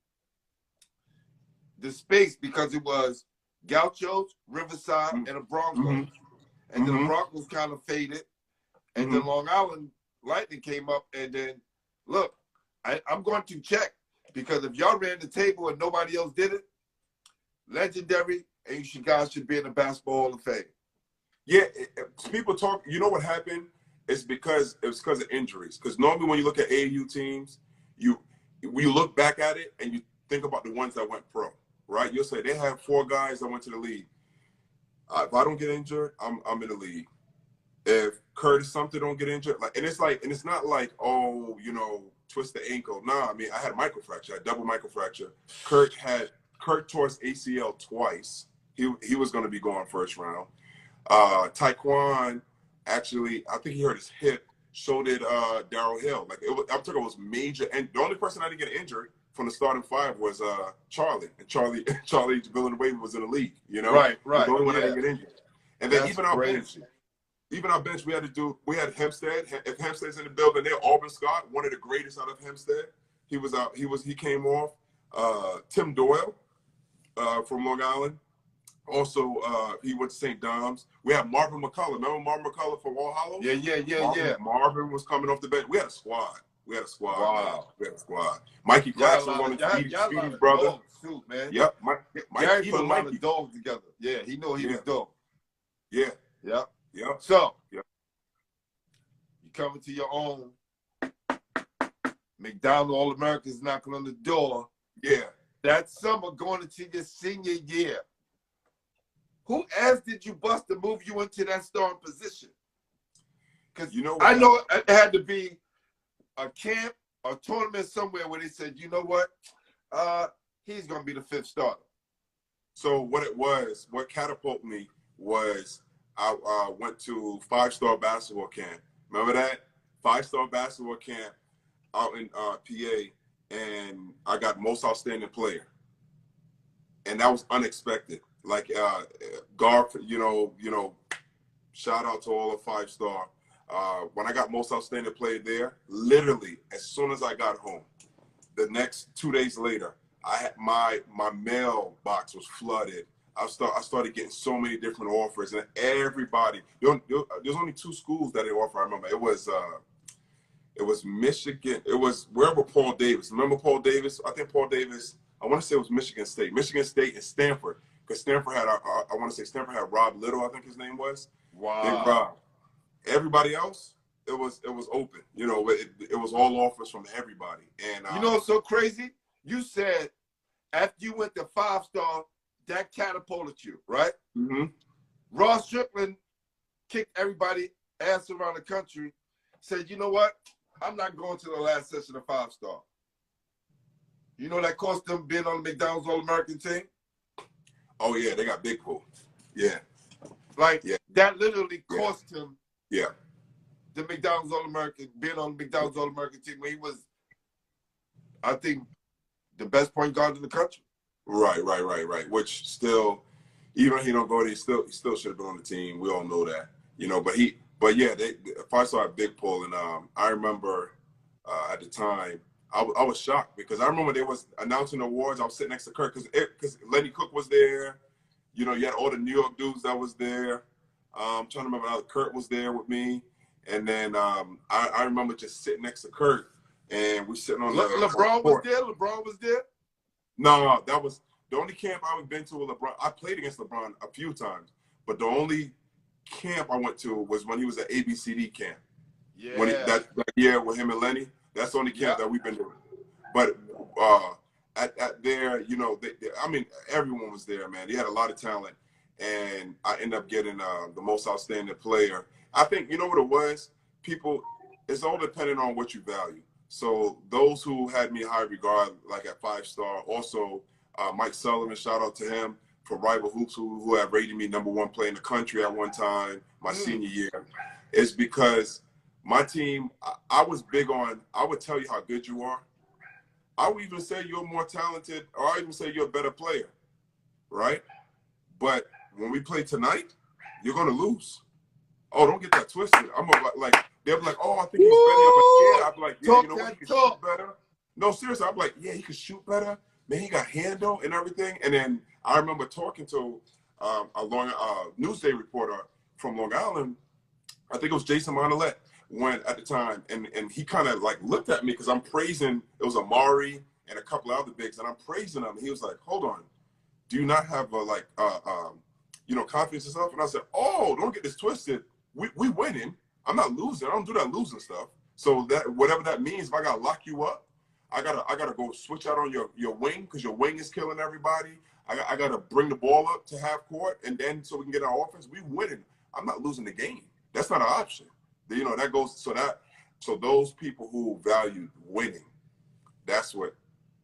the space because it was Gauchos, Riverside, and the Broncos. Mm-hmm. And then the Broncos kind of faded. And then Long Island Lightning came up. And then, look, I'm going to check, because if y'all ran the table and nobody else did it, legendary, and you guys should be in the Basketball Hall of Fame. Yeah, people talk. You know what happened? It's because of injuries. Because normally when you look at AAU teams, when you look back at it and you think about the ones that went pro, right? You'll say they have 4 guys that went to the league. If I don't get injured, I'm in the league. If Curtis Sumter don't get injured, and it's not like, oh, twist the ankle. Nah, I mean, I had a microfracture, I had double microfracture. Kurt tore his ACL twice. He was going to be going first round. Taekwon, actually, I think he hurt his hip. So did Darryl Hill. I'm talking, it was major. And the only person I didn't get injured from the starting 5 was Charlie. And Charlie Villanova was in the league. Right. The only one I didn't get injured. And then That's even our bench, we had Hempstead. If Hempstead's in the building, there, Auburn Scott, one of the greatest out of Hempstead. He came off. Tim Doyle from Long Island. Also, he went to St. Dom's. We had Marvin McCullough. Remember Marvin McCullough from All Hallows? Yeah. Marvin was coming off the bench. We had a squad. Wow. We had a squad. Mikey Claxton was one of Speedy's brother. Too, man. Yep. Mikey put a lot of dogs together. Yeah, he knew he was dope. Yeah. Yep. Yep. So, yep. You coming to your own. McDonald All-Americans knocking on the door. Yeah. That summer, going into your senior year. Who asked did you bust to move you into that starting position? Because I know it had to be a camp, a tournament somewhere where they said, you know what, he's going to be the 5th starter. So what catapulted me was I went to 5-star basketball camp. Remember that? 5-star basketball camp out in PA, and I got most outstanding player. And that was unexpected. Like Garth, shout out to all of 5-star. When I got most outstanding player there, literally as soon as I got home, the next 2 days later, I had my mailbox was flooded. I started getting so many different offers, and everybody. There's only 2 schools that they offer. I remember it was Michigan. It was wherever Paul Davis. Remember Paul Davis? I think Paul Davis. I want to say it was Michigan State and Stanford. Because Stanford had, I want to say Stanford had Rob Little, I think his name was. Wow. Big Rob. Everybody else, it was open. It was all offers from everybody. And what's so crazy? You said after you went to 5-star, that catapulted you, right? Mm-hmm. Ross Strickland kicked everybody ass around the country. Said, you know what? I'm not going to the last session of 5-star. You know that cost them being on the McDonald's All-American team? Oh, yeah, they got big pull. Yeah. That literally cost him the McDonald's All-American, being on the McDonald's All-American team when he was, I think, the best point guard in the country. Right. Which still, even if he don't go there, he still should have been on the team. We all know that. But yeah, they 5-star had big pull. And I remember at the time, I was shocked because I remember they was announcing the awards. I was sitting next to Kurt because Lenny Cook was there. You had all the New York dudes that was there. I'm trying to remember how Kurt was there with me. And then I remember just sitting next to Kurt, and we sitting on LeBron was there? LeBron was there? No, that was the only camp I been to with LeBron. I played against LeBron a few times, but the only camp I went to was when he was at ABCD camp. Yeah. When that year with him and Lenny. That's the only camp that we've been doing. But at there, everyone was there, man. They had a lot of talent, and I ended up getting the most outstanding player. I think, you know what it was? People, it's all dependent on what you value. So those who had me high regard, like at 5-star, also Mike Sullivan, shout out to him, for Rival Hoops, who had rated me #1 player in the country at one time, my senior year, is because my team, I was big on, I would tell you how good you are. I would even say you're more talented, or I even say you're a better player, right? But when we play tonight, you're going to lose. Oh, don't get that twisted. I'm like, they'll be like, oh, I think he's better. I'm like, yeah, you know what, he can shoot better. No, seriously, I'm like, yeah, he can shoot better. Man, he got handle and everything. And then I remember talking to a Newsday reporter from Long Island. I think it was Jason Monolette. when at the time, and he kind of like looked at me because I'm praising. It was Amari and a couple of other bigs, and I'm praising him. He was like, "Hold on, do you not have confidence in yourself?" And I said, "Oh, don't get this twisted. We winning. I'm not losing. I don't do that losing stuff. So that whatever that means, if I gotta lock you up, I gotta go switch out on your wing because your wing is killing everybody. I gotta bring the ball up to half court, and then so we can get our offense. We winning. I'm not losing the game. That's not an option. That goes so those people who value winning, that's what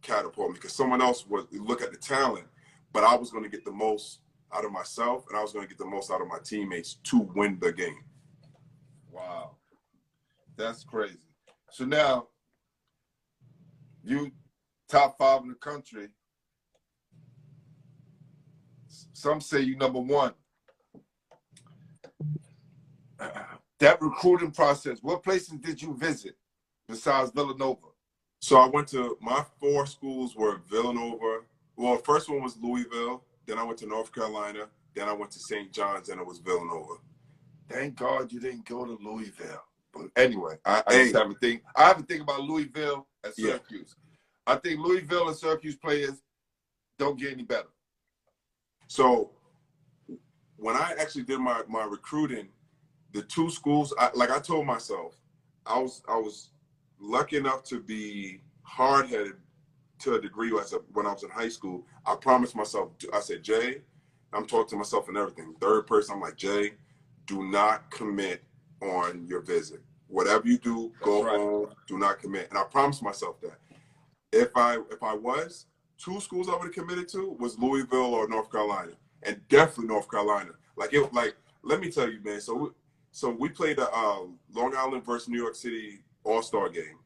catapulted me because someone else would look at the talent, but I was going to get the most out of myself and I was going to get the most out of my teammates to win the game. Wow. That's crazy. So now you top 5 in the country. Some say you number 1. That recruiting process, what places did you visit besides Villanova? So I went to, my 4 schools were Villanova. Well, first one was Louisville. Then I went to North Carolina. Then I went to St. John's, and it was Villanova. Thank God you didn't go to Louisville. But anyway, I just have a thing. I have a thing about Louisville and Syracuse. Yeah. I think Louisville and Syracuse players don't get any better. So when I actually did my recruiting, the 2 schools, I told myself, I was lucky enough to be hard-headed to a degree when I was in high school. I promised myself, I said, Jay, I'm talking to myself and everything. Third person, I'm like, Jay, do not commit on your visit. Whatever you do, go home, do not commit. And I promised myself that. If I was, 2 schools I would have committed to was Louisville or North Carolina. And definitely North Carolina. Let me tell you, man, so we played the Long Island versus New York City All-Star game.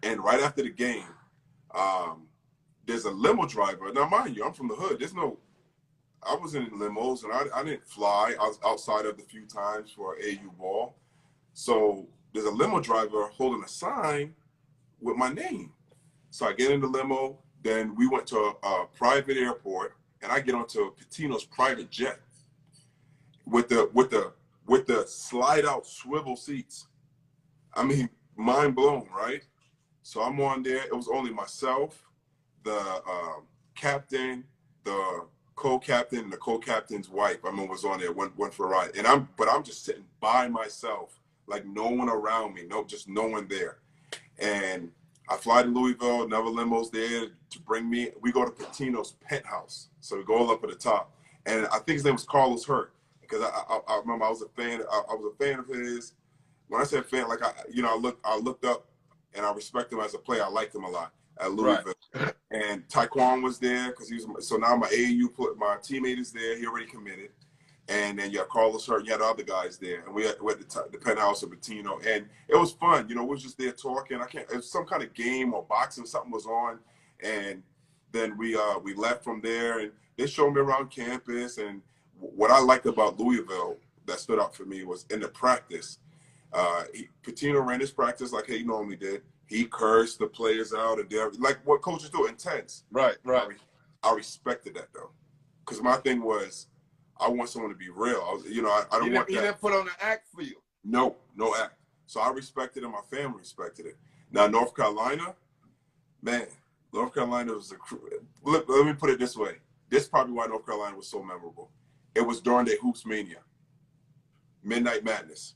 And right after the game, there's a limo driver. Now, mind you, I'm from the hood. I wasn't in limos, and I didn't fly. I was outside of the few times for AU ball. So there's a limo driver holding a sign with my name. So I get in the limo. Then we went to a private airport, and I get onto Pitino's private jet with the slide-out swivel seats. I mean, mind blown, right? So I'm on there. It was only myself, the captain, the co-captain, and the co-captain's wife. I remember was on there, went for a ride. But I'm just sitting by myself, like no one around me, just no one there. And I fly to Louisville, never limos there to bring me. We go to Pitino's penthouse. So we go all up at the top. And I think his name was Carlos Hurt, because I remember I was a fan. I was a fan of his. When I said fan, I looked up and I respect him as a player. I liked him a lot at Louisville. Right. And Taekwon was there because so now my my teammate is there. He already committed. And then you had Carlos Hurt, you had other guys there. And we had the penthouse of Pitino. And it was fun. We were just there talking. It was some kind of game or boxing, something was on. And then we left from there and they showed me around campus. And what I liked about Louisville that stood out for me was in the practice. Pitino ran his practice like he normally did. He cursed the players out and like what coaches do, intense. Right. I respected that though, because my thing was I want someone to be real. I don't want that. He didn't put on an act for you. No act. So I respected it. My family respected it. Now North Carolina, man, North Carolina was let me put it this way. This is probably why North Carolina was so memorable. It was during their Hoops Mania, Midnight Madness.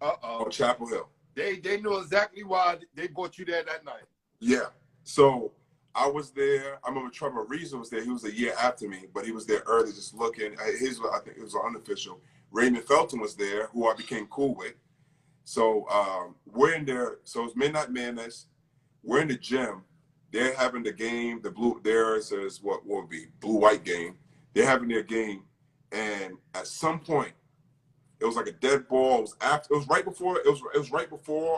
On Chapel Hill. They knew exactly why they brought you there that night. Yeah. So I was there. I remember Trevor Reason was there. He was a year after me, but he was there early just looking. I think it was unofficial. Raymond Felton was there, who I became cool with. So we're in there. So it's Midnight Madness. We're in the gym. They're having the game. Theirs is what would be blue-white game. They're having their game. And at some point, it was like a dead ball. It was right before,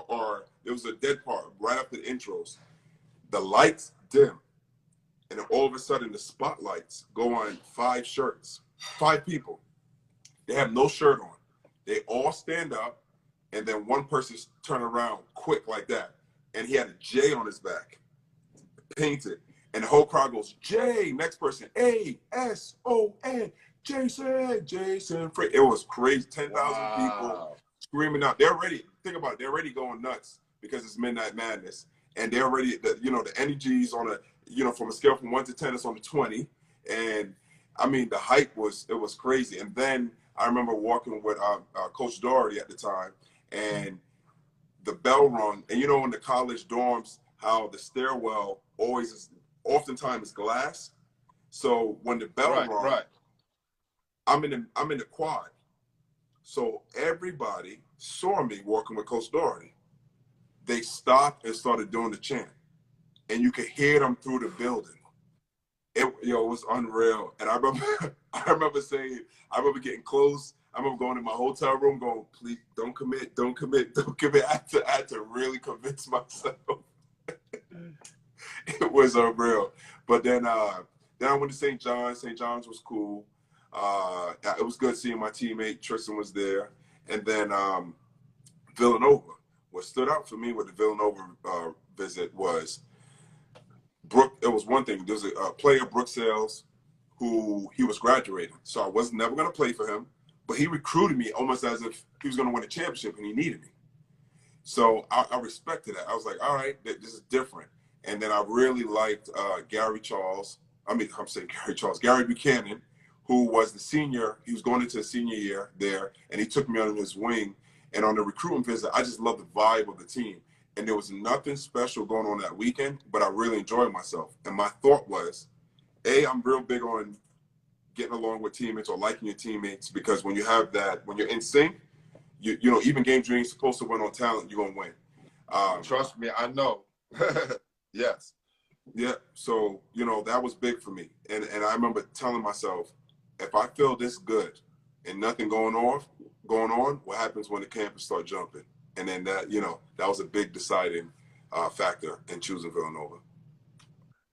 or it was a dead part right after the intros. The lights dim, and then all of a sudden the spotlights go on 5 shirts, 5 people. They have no shirt on. They all stand up, and then one person turn around quick like that, and he had a J on his back, painted, and the whole crowd goes J. Next person, A-S-O-N. Jason, It was crazy. 10,000 people screaming out. They're ready. think about it, they're already going nuts because it's Midnight Madness, and they're already, the energy's on a, from a scale from 1 to 10, it's on a 20, and I mean the hype was crazy. And then I remember walking with Coach Doherty at the time, and the bell rung, and in the college dorms, how the stairwell oftentimes is glass. So when the bell rung, I'm in the quad. So everybody saw me walking with Coach Doherty. They stopped and started doing the chant, and you could hear them through the building. It was unreal. And I remember getting close. I remember going in my hotel room going, please don't commit. I had to really convince myself. It was unreal. But then I went to St. John's. St. John's was cool. It was good seeing my teammate Tristan was there. And then Villanova. What stood out for me with the Villanova visit was it was one thing. There was a player, Brooke Sales, who he was graduating. So I was never going to play for him. But he recruited me almost as if he was going to win a championship and he needed me. So I respected that. I was like, all right, this is different. And then I really liked Gary Buchanan, who was the senior. He was going into the senior year there, and he took me under his wing. And on the recruiting visit, I just loved the vibe of the team. And there was nothing special going on that weekend, but I really enjoyed myself. And my thought was, I'm real big on getting along with teammates or liking your teammates, because when you have that, when you're in sync, even games you ain't supposed to win on talent, you're going to win. Trust me, I know. Yes. Yeah. So, that was big for me. And I remember telling myself, if I feel this good and nothing going on, what happens when the campus start jumping? And then that was a big deciding factor in choosing Villanova.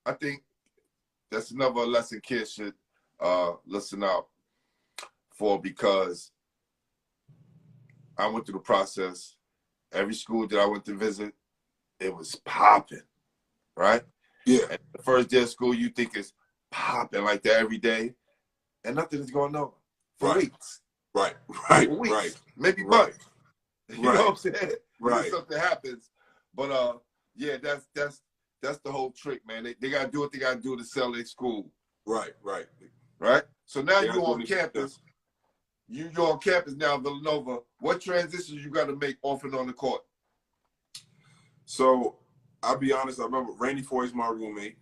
I think that's another lesson kids should listen out for, because I went through the process. Every school that I went to visit, it was popping, right? Yeah. And the first day of school, you think it's popping like that every day, and nothing is going on for weeks. Right. Maybe months. You know what I'm saying? Right. Something happens. But yeah, that's the whole trick, man. They gotta do what they gotta do to sell their school. Right. So now you're on campus. You're on campus now, Villanova. What transitions you gotta make off and on the court? So I'll be honest, I remember Randy Foy's my roommate,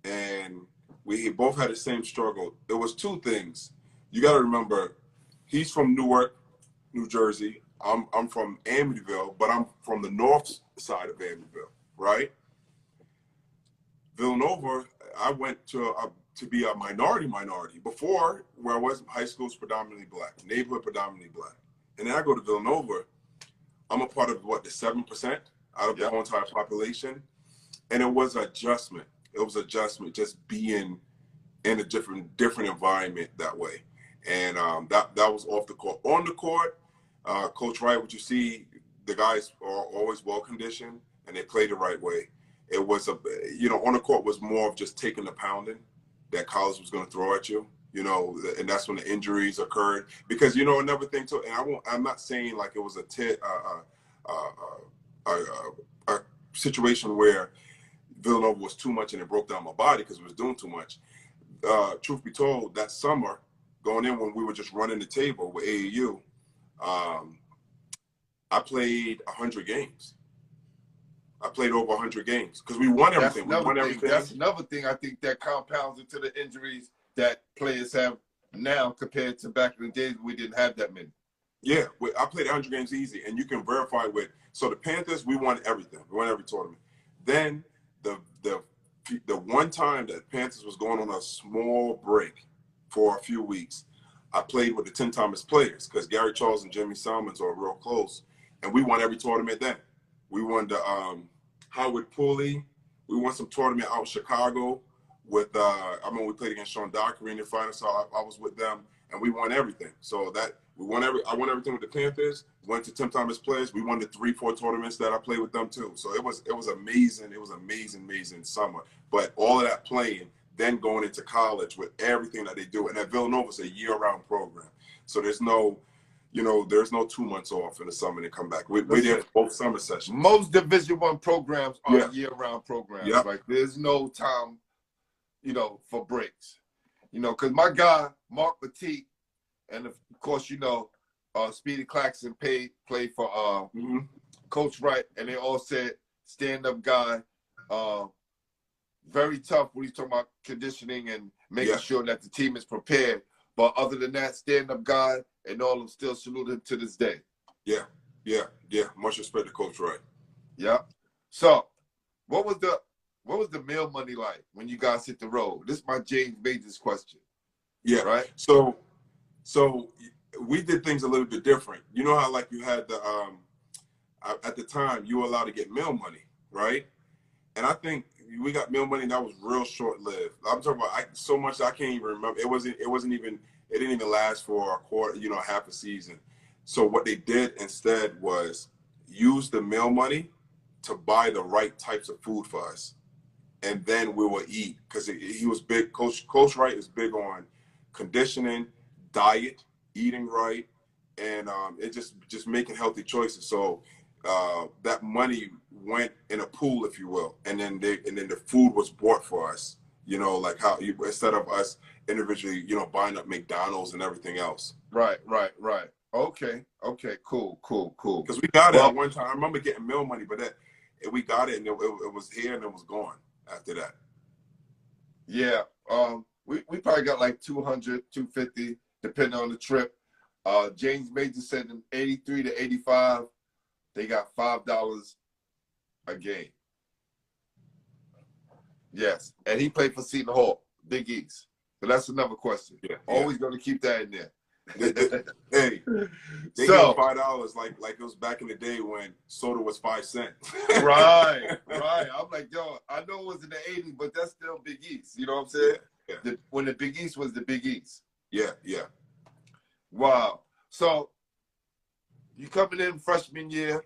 and we both had the same struggle. There was two things. You gotta remember, he's from Newark, New Jersey. I'm from Amityville, but I'm from the north side of Amityville, right? Villanova, I went to be a minority. Before, where I was, high school was predominantly black, neighborhood predominantly black. And then I go to Villanova, I'm a part of, the 7% out of the whole entire population. And it was adjustment. It was adjustment, just being in a different environment that way. And that was off the court. On the court, Coach Wright, what you see, the guys are always well conditioned and they play the right way. It was on the court was more of just taking the pounding that college was going to throw at you, and that's when the injuries occurred. Because another thing too, and I'm not saying like it was a situation where Villanova was too much and it broke down my body because it was doing too much. Truth be told, that summer going in when we were just running the table with AAU, I played 100 games. I played over 100 games because we won everything. That's another thing I think that compounds into the injuries that players have now compared to back in the days when we didn't have that many. Yeah, I played 100 games easy, and you can verify so the Panthers, we won everything. We won every tournament. Then the one time that Panthers was going on a small break for a few weeks, I played with the 10 Thomas players because Gary Charles and Jimmy Salmons are real close, and we won every tournament then. We won the Howard Pooley. We won some tournament out in Chicago with, I remember we played against Sean Dockery in the final, so I was with them, and we won everything. So I won everything with the Panthers, went to Tim Thomas players. We won the 3-4 tournaments that I played with them too. So it was amazing. It was amazing summer. But all of that playing, then going into college with everything that they do. And at Villanova, it's a year-round program. So there's no you know, there's no 2 months off in the summer and come back. We're there for both summer sessions. Most Division I programs are year-round programs. Yep. Like there's no time, you know, for breaks. You know, because my guy Mark Petit, and of course, you know, Speedy Claxton played for Coach Wright, and they all said stand-up guy, very tough when he's talking about conditioning and making sure that the team is prepared. But other than that, stand-up guy, and all of them still salute him to this day. Yeah. Much respect to Coach Wright. Yeah. So, what was the meal money like when you guys hit the road? This is my James Majors question. Yeah. Right. So we did things a little bit different. You know how like you had the at the time you were allowed to get meal money, right? And I think we got meal money that was real short lived. I'm talking about so much I can't even remember. It didn't even last for a quarter, you know, half a season. So what they did instead was use the meal money to buy the right types of food for us, and then we will eat, because he was big. Coach Wright is big on conditioning, diet, eating right, and it just making healthy choices. So that money went in a pool, if you will, and then the food was bought for us. You know, like how instead of us individually, you know, buying up McDonald's and everything else. Right. Okay, cool. Because we got it at one time. I remember getting meal money, but we got it and it was here and it was gone after that. Yeah, we probably got like 200, 250, depending on the trip. James Major said in 83 to 85, they got $5 a game. Yes, and he played for Seton Hall, Big East. But that's another question. Yeah, always going to keep that in there. Hey, they get $5 like it was back in the day when soda was 5 cents. Right. I'm like, yo, I know it was in the 80s, but that's still Big East. You know what I'm saying? Yeah. When the Big East was the Big East. Yeah. Wow. So you coming in freshman year,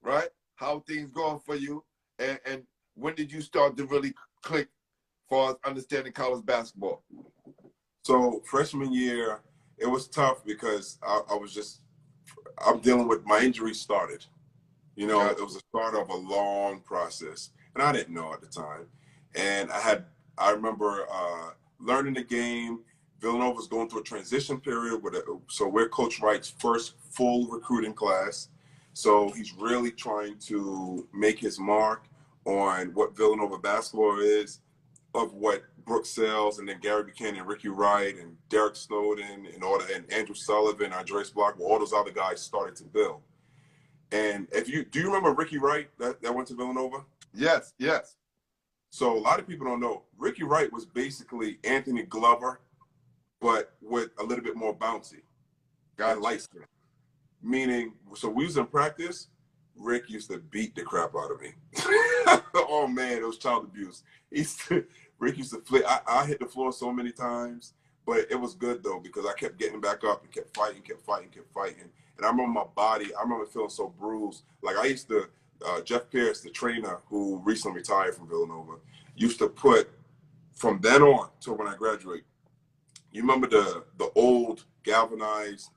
right? How things going for you? And when did you start to really click for understanding college basketball? So freshman year, it was tough because I'm dealing with my injury started. You know, it was the start of a long process, and I didn't know at the time. And I remember learning the game. Villanova was going through a transition period so we're Coach Wright's first full recruiting class. So he's really trying to make his mark on what Villanova basketball is, of what Brooke Sells and then Gary Buchanan, Ricky Wright, and Derek Snowden, and Andrew Sullivan, Andres Block, all those other guys started to build. And do you remember Ricky Wright that went to Villanova? Yes. So a lot of people don't know. Ricky Wright was basically Anthony Glover, but with a little bit more bouncy. Got light skin. Meaning, so we was in practice, Rick used to beat the crap out of me. Oh man, it was child abuse. Rick used to flip. I hit the floor so many times, but it was good though, because I kept getting back up and kept fighting. And I remember my body, I remember feeling so bruised. Like I used to, Jeff Pierce, the trainer who recently retired from Villanova, used to put, from then on till when I graduate, you remember the old galvanized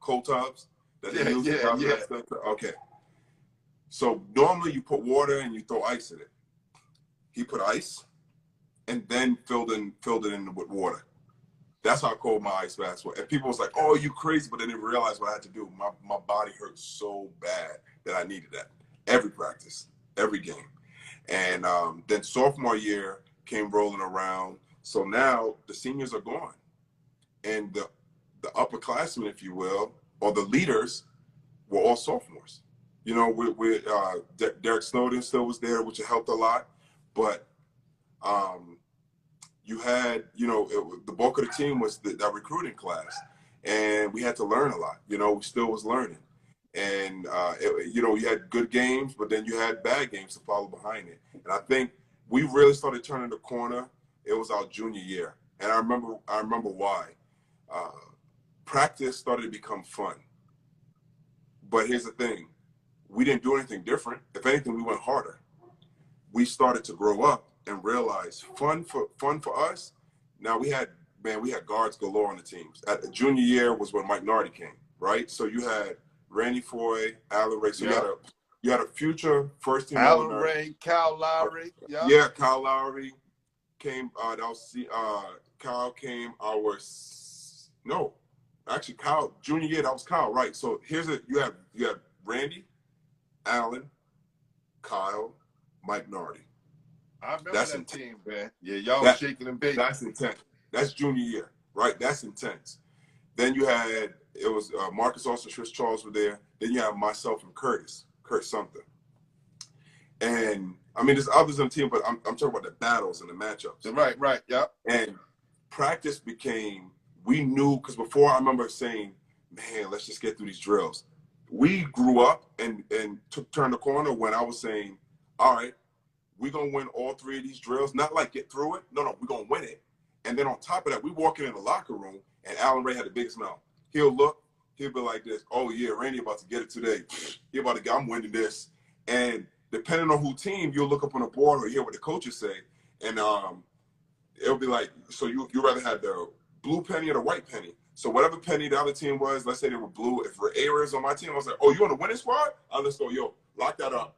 cold tubs that they used to galvanize stuff? Okay. So normally you put water and you throw ice in it. He put ice and then filled it in with water. That's how cold my ice baths were. And people was like, oh, you crazy, but they didn't realize what I had to do. My body hurt so bad that I needed that. Every practice, every game. And then sophomore year came rolling around. So now the seniors are gone. And the upperclassmen, if you will, or the leaders were all sophomores. You know, Derek Snowden still was there, which helped a lot. But you had, you know, the bulk of the team was that recruiting class. And we had to learn a lot. You know, we still was learning. And, you know, you had good games, but then you had bad games to follow behind it. And I think we really started turning the corner. It was our junior year. And I remember why. Practice started to become fun. But here's the thing. We didn't do anything different. If anything, we went harder. We started to grow up and realize fun for us. Now we had man, we had guards galore on the teams. At the junior year was when McDonald came, right? So you had Randy Foy, Alan Ray. So you had a future first team. Alan Ray, Kyle Lowry. Yeah, Kyle Lowry came. Kyle came. Actually, Kyle junior year. That was Kyle, right? So you have Randy, Alan, Kyle, Mike Nardi. I remember that team, man. Yeah, y'all was shaking and baking. That's intense. That's junior year, right? That's intense. Then it was Marcus Austin, Chris Charles were there. Then you have myself and Kurt Sumter. And I mean, there's others on the team, but I'm talking about the battles and the matchups. Right, yeah. And practice became, we knew, because before I remember saying, man, let's just get through these drills. We grew up and turned the corner when I was saying, all right, we're going to win all 3 of these drills. Not like get through it. No, we're going to win it. And then on top of that, we walking in the locker room, and Alan Ray had the biggest mouth. He'll be like this, oh, yeah, Randy about to get it today. I'm winning this. And depending on who team, you'll look up on the board or hear what the coaches say. And it'll be like, so you rather have the blue penny or the white penny. So whatever penny the other team was, let's say they were blue. If Ray is on my team, I was like, oh, you on the winning squad? Let's go, yo, lock that up.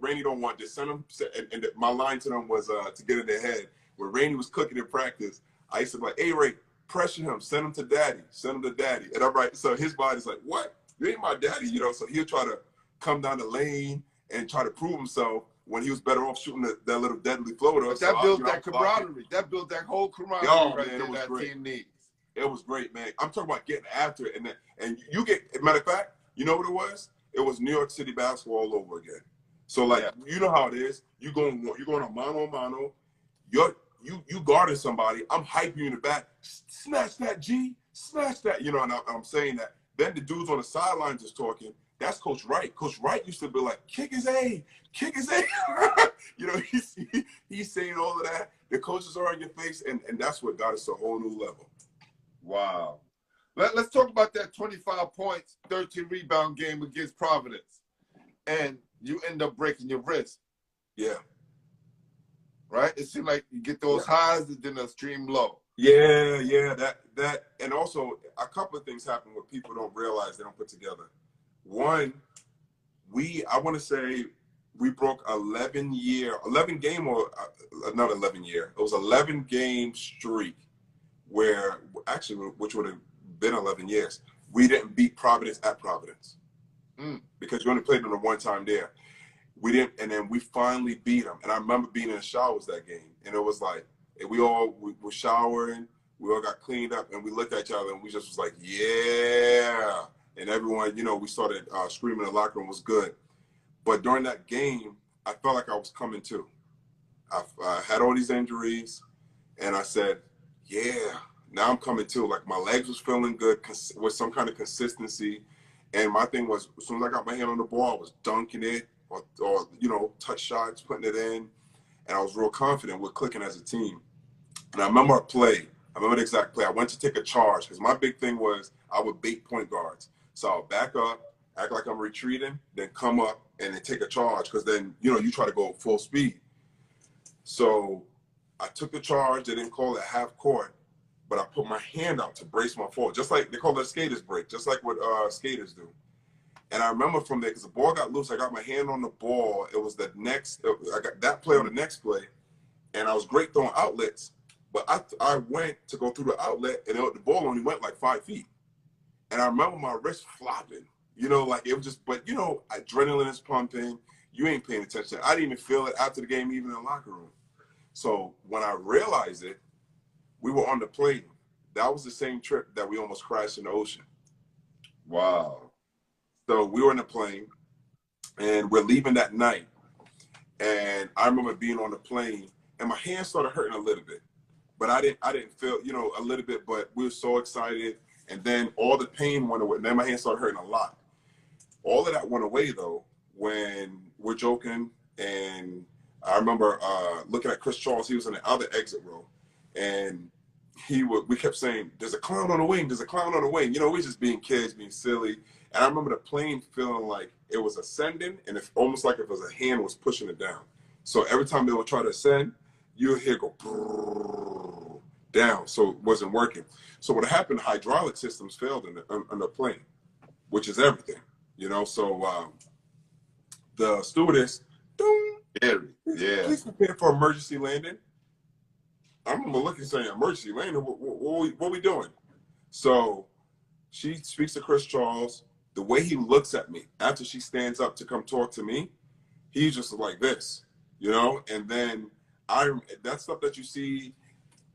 Randy don't want this. Send them. And my line to them was to get in their head. When Randy was cooking in practice, I used to be like, hey, Ray, pressure him. Send him to daddy. Send him to daddy. And I'm right. So his body's like, what? You ain't my daddy, So he'll try to come down the lane and try to prove himself when he was better off shooting that little deadly floater. But that built that camaraderie. That built that whole camaraderie team needs. It was great, man. I'm talking about getting after it. And you get, matter of fact, you know what it was? It was New York City basketball all over again. So, you know how it is. You're going on mano. You guarding somebody. I'm hyping you in the back. Snatch that, G. Snatch that. And I'm saying that. Then the dudes on the sidelines is talking. That's Coach Wright. Coach Wright used to be like, kick his A. Kick his A. He's saying all of that. The coaches are on your face, and that's what got us to a whole new level. Wow. Let's talk about that 25 points, 13 rebound game against Providence. And you end up breaking your wrist. Yeah. Right? It seemed like you get those highs and then a stream low. Yeah. That, and also a couple of things happen where people don't realize, they don't put together. One, I want to say we broke 11 game or not 11 year. It was 11 game streak which would have been 11 years. We didn't beat Providence at Providence. Because you only played them the one time there. We didn't, and then we finally beat them. And I remember being in the showers that game, and it was like, we were showering, we all got cleaned up, and we looked at each other, and we just was like, yeah. And everyone, we started screaming in the locker room. Was good. But during that game, I felt like I was coming to. I had all these injuries, and I said, yeah, now I'm coming to. Like, my legs was feeling good with some kind of consistency. And my thing was, as soon as I got my hand on the ball, I was dunking it or touch shots, putting it in. And I was real confident. We're clicking as a team. And I remember the exact play. I went to take a charge because my big thing was I would bait point guards. So I'll back up, act like I'm retreating, then come up and then take a charge because then, you try to go full speed. So I took the charge. They didn't call it half court. But I put my hand out to brace my fall, just like they call it a skater's break, just like what skaters do. And I remember from there, because the ball got loose, I got my hand on the ball. It was I got that play on the next play, and I was great throwing outlets. But I went to go through the outlet, and the ball only went like 5 feet. And I remember my wrist flopping, like it was just, but adrenaline is pumping. You ain't paying attention. I didn't even feel it after the game, even in the locker room. So when I realized it, we were on the plane. That was the same trip that we almost crashed in the ocean. Wow. So we were in the plane, and we're leaving that night. And I remember being on the plane, and my hand started hurting a little bit. But I didn't feel, a little bit, but we were so excited. And then all the pain went away. And then my hand started hurting a lot. All of that went away, though, when we're joking. And I remember looking at Chris Charles. He was in the other exit row. And we kept saying, there's a clown on the wing, there's a clown on the wing. We're just being kids, being silly. And I remember the plane feeling like it was ascending, and almost like if it was a hand was pushing it down. So every time they would try to ascend, you would hear go, brrr, down, so it wasn't working. So what happened, hydraulic systems failed in the plane, which is everything, you know. So the stewardess, "Ding, Yeah. please prepare for emergency landing." I remember looking saying, emergency landing, what we doing? So she speaks to Chris Charles. The way he looks at me after she stands up to come talk to me, he's just like this, you know? And then that stuff that you see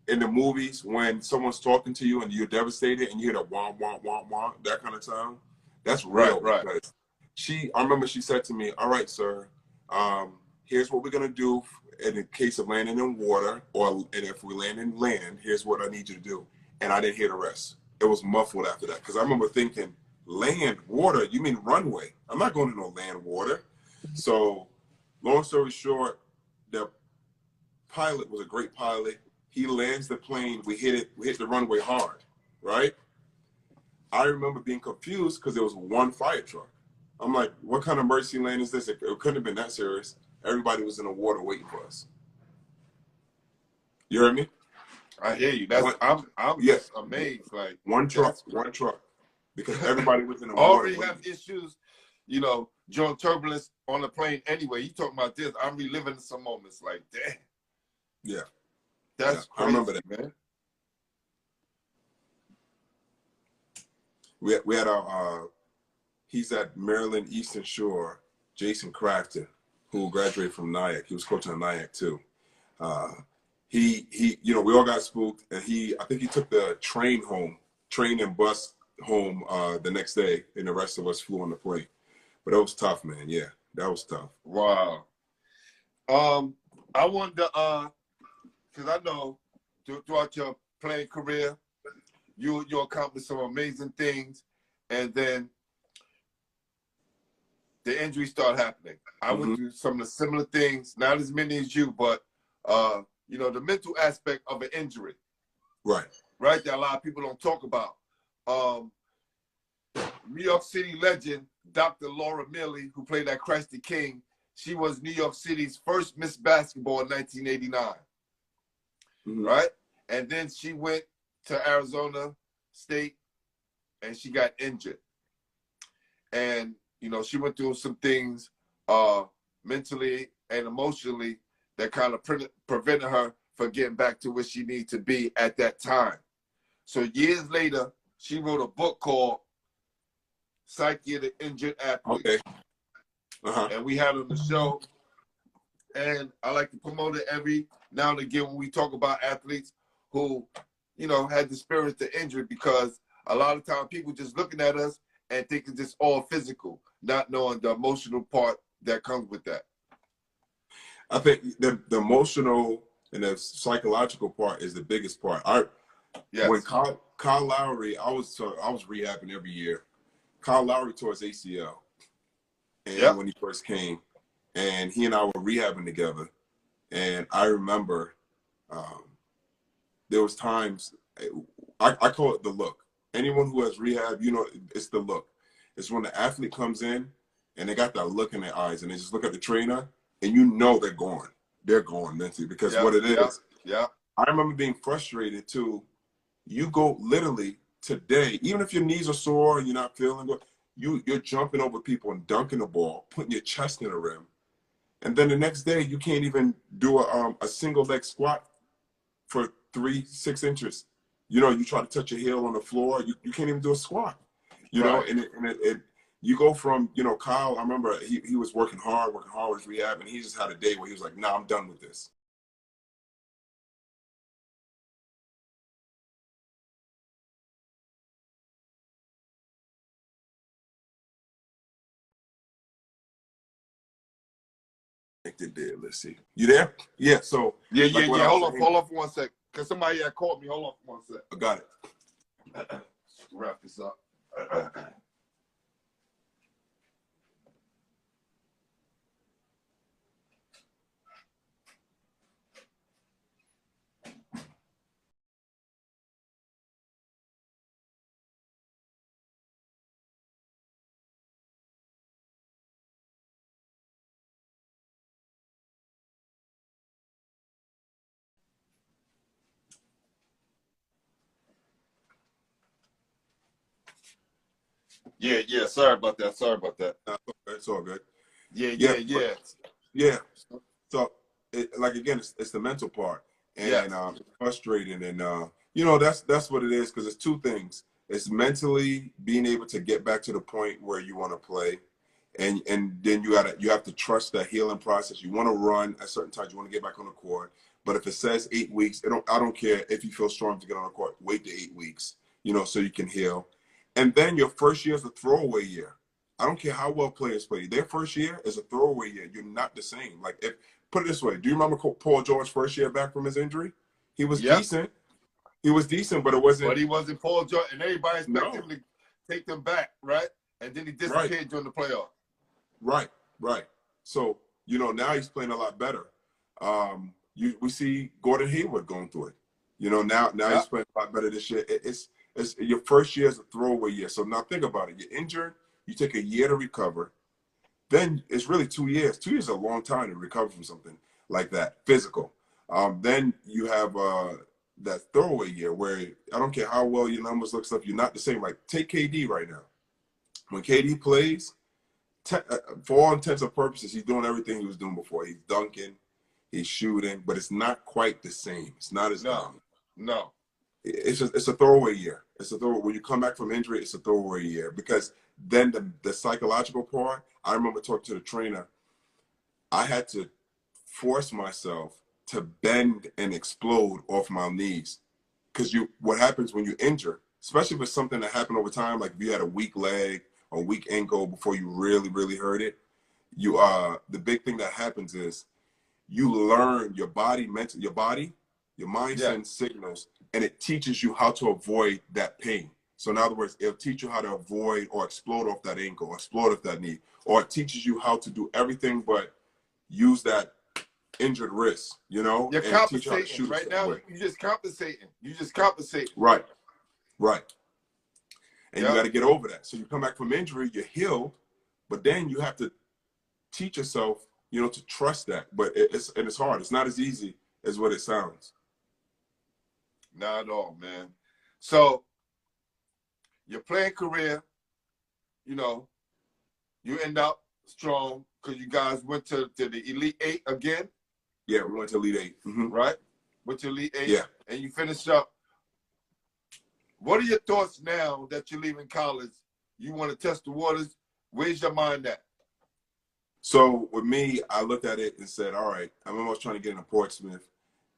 in the movies when someone's talking to you and you're devastated and you hear that wah, wah, wah, wah, that kind of sound, that's real. Right. Because I remember she said to me, "All right, sir, here's what we're going to do in the case of landing in water, and if we land in land, here's what I need you to do." And I didn't hear the rest. It was muffled after that. Because I remember thinking, land, water, you mean runway? I'm not going to no land, water. So long story short, the pilot was a great pilot. He lands the plane. We hit the runway hard, right? I remember being confused because there was one fire truck. I'm like, what kind of emergency land is this? It couldn't have been that serious. Everybody was in the water waiting for us. You heard me? I hear you. I'm just amazed. Like one truck, because everybody was in the water. Already have issues, you know, during turbulence on the plane. Anyway, you talking about this? I'm reliving some moments. Like, damn. Yeah, that's crazy, I remember that, man. We had our he's at Maryland Eastern Shore, Jason Crafton, who graduated from Nyack. He was coaching at Nyack too. He you know, we all got spooked, and I think he took the train and bus home the next day, and the rest of us flew on the plane. But it was tough, man. Yeah, that was tough. Wow. I wanted to because I know throughout your playing career, you accomplished some amazing things, and then the injuries start happening. I went through some of the similar things, not as many as you, but you know, the mental aspect of an injury. Right. That a lot of people don't talk about. New York City legend, Dr. Laura Milley, who played at Christ the King, she was New York City's first Miss Basketball in 1989. Right? And then she went to Arizona State and she got injured. And, you know, she went through some things mentally and emotionally that kind of prevented her from getting back to where she needed to be at that time. So years later, she wrote a book called Psyche of the Injured Athlete. Okay. And we had her on the show. And I like to promote it every now and again when we talk about athletes who, you know, had the spirit to injury, because a lot of times people just looking at us and think it's just all physical, not knowing the emotional part that comes with that. I think the emotional and the psychological part is the biggest part. When Kyle Lowry, I was rehabbing every year. Kyle Lowry tore his ACL, and when he first came, and he and I were rehabbing together, and I remember there was times I call it the look. Anyone who has rehab, you know, it's the look. It's when the athlete comes in and they got that look in their eyes, and they just look at the trainer, and you know they're gone. They're gone mentally, because what it is. I remember being frustrated too. You go literally today, even if your knees are sore and you're not feeling good, you're jumping over people and dunking the ball, putting your chest in the rim. And then the next day, you can't even do a single leg squat for 3-6 inches. You know, you try to touch your heel on the floor, you can't even do a squat. You know, and you go from, you know, Kyle, I remember he was working hard with his rehab, and he just had a day where he was like, nah, I'm done with this. There. Let's see. You there? Yeah. So yeah. Hold on for 1 sec, because somebody had called me. Hold on for 1 sec. I got it. Wrap this up. Yeah, yeah. Sorry about that. Sorry about that. No, it's all good. Yeah, Yeah, yeah, yeah. yeah. So, like again, it's the mental part, and Yes. it's frustrating, and you know that's what it is because it's two things. It's mentally being able to get back to the point where you want to play, and then you have to trust that healing process. You want to run at certain times. You want to get back on the court, but if it says 8 weeks, I don't care if you feel strong to get on the court. Wait the 8 weeks, you know, so you can heal. And then your first year is a throwaway year. I don't care how well players play. Their first year is a throwaway year. You're not the same. Like if put it this way, do you remember Paul George's first year back from his injury? He was Yep. decent. He was decent, but it wasn't. But he wasn't Paul George, and everybody expected No. him to take them back, right? And then he disappeared during the playoff. Right, right. So, you know, now he's playing a lot better. We see Gordon Hayward going through it. You know, now he's playing a lot better this year. It's your first year is a throwaway year. So now think about it. You're injured, you take a year to recover. Then it's really 2 years. 2 years is a long time to recover from something like that, physical. Then you have that throwaway year where I don't care how well your numbers look stuff, you're not the same. Like take KD right now. When KD plays, for all intents and purposes, he's doing everything he was doing before. He's dunking, he's shooting, but it's not quite the same. It's not as dominant. No. It's a throwaway year. It's a throwaway. When you come back from injury, it's a throwaway year because then the psychological part. I remember talking to the trainer. I had to force myself to bend and explode off my knees because what happens when you injure, especially if it's something that happened over time, like if you had a weak leg or weak ankle before you really hurt it, the big thing that happens is you learn your mind sends signals and it teaches you how to avoid that pain. So in other words, it'll teach you how to avoid or explode off that ankle or explode off that knee, or it teaches you how to do everything but use that injured wrist, you know? You're and compensating right now. You're just compensating. Right. And Yep. you got to get over that. So you come back from injury, you're healed, but then you have to teach yourself, you know, to trust that. But it's hard. It's not as easy as what it sounds. Not at all, man. So your playing career, you know, you end up strong because you guys went to the Elite Eight again. Yeah, we went to Elite Eight. Mm-hmm. Right? Went to Elite Eight. Yeah. And you finished up. What are your thoughts now that you're leaving college? You want to test the waters? Where's your mind at? So with me, I looked at it and said, all right, I remember I was trying to get into Portsmouth,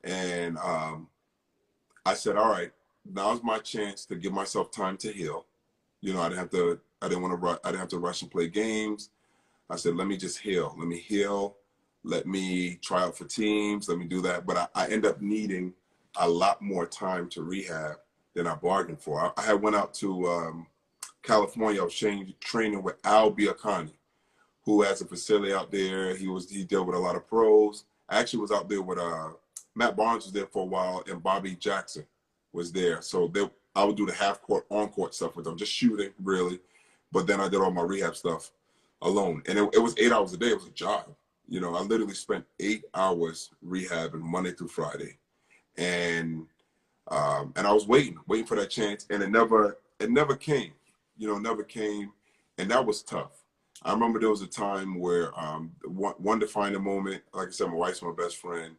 and I said, all right, now's my chance to give myself time to heal. You know, I didn't have to rush and play games. I said, let me just heal. Let me heal. Let me try out for teams. Let me do that. But I end up needing a lot more time to rehab than I bargained for. I had went out to California. I was training with Al Biacani, who has a facility out there. He dealt with a lot of pros. I actually was out there with Matt Barnes was there for a while, and Bobby Jackson was there. So I would do the half court, on court stuff with them, just shooting really. But then I did all my rehab stuff alone, and it was 8 hours a day. It was a job. You know, I literally spent 8 hours rehabbing Monday through Friday, and I was waiting for that chance, and it never came. You know, never came, and that was tough. I remember there was a time where one defining moment, like I said, my wife's my best friend.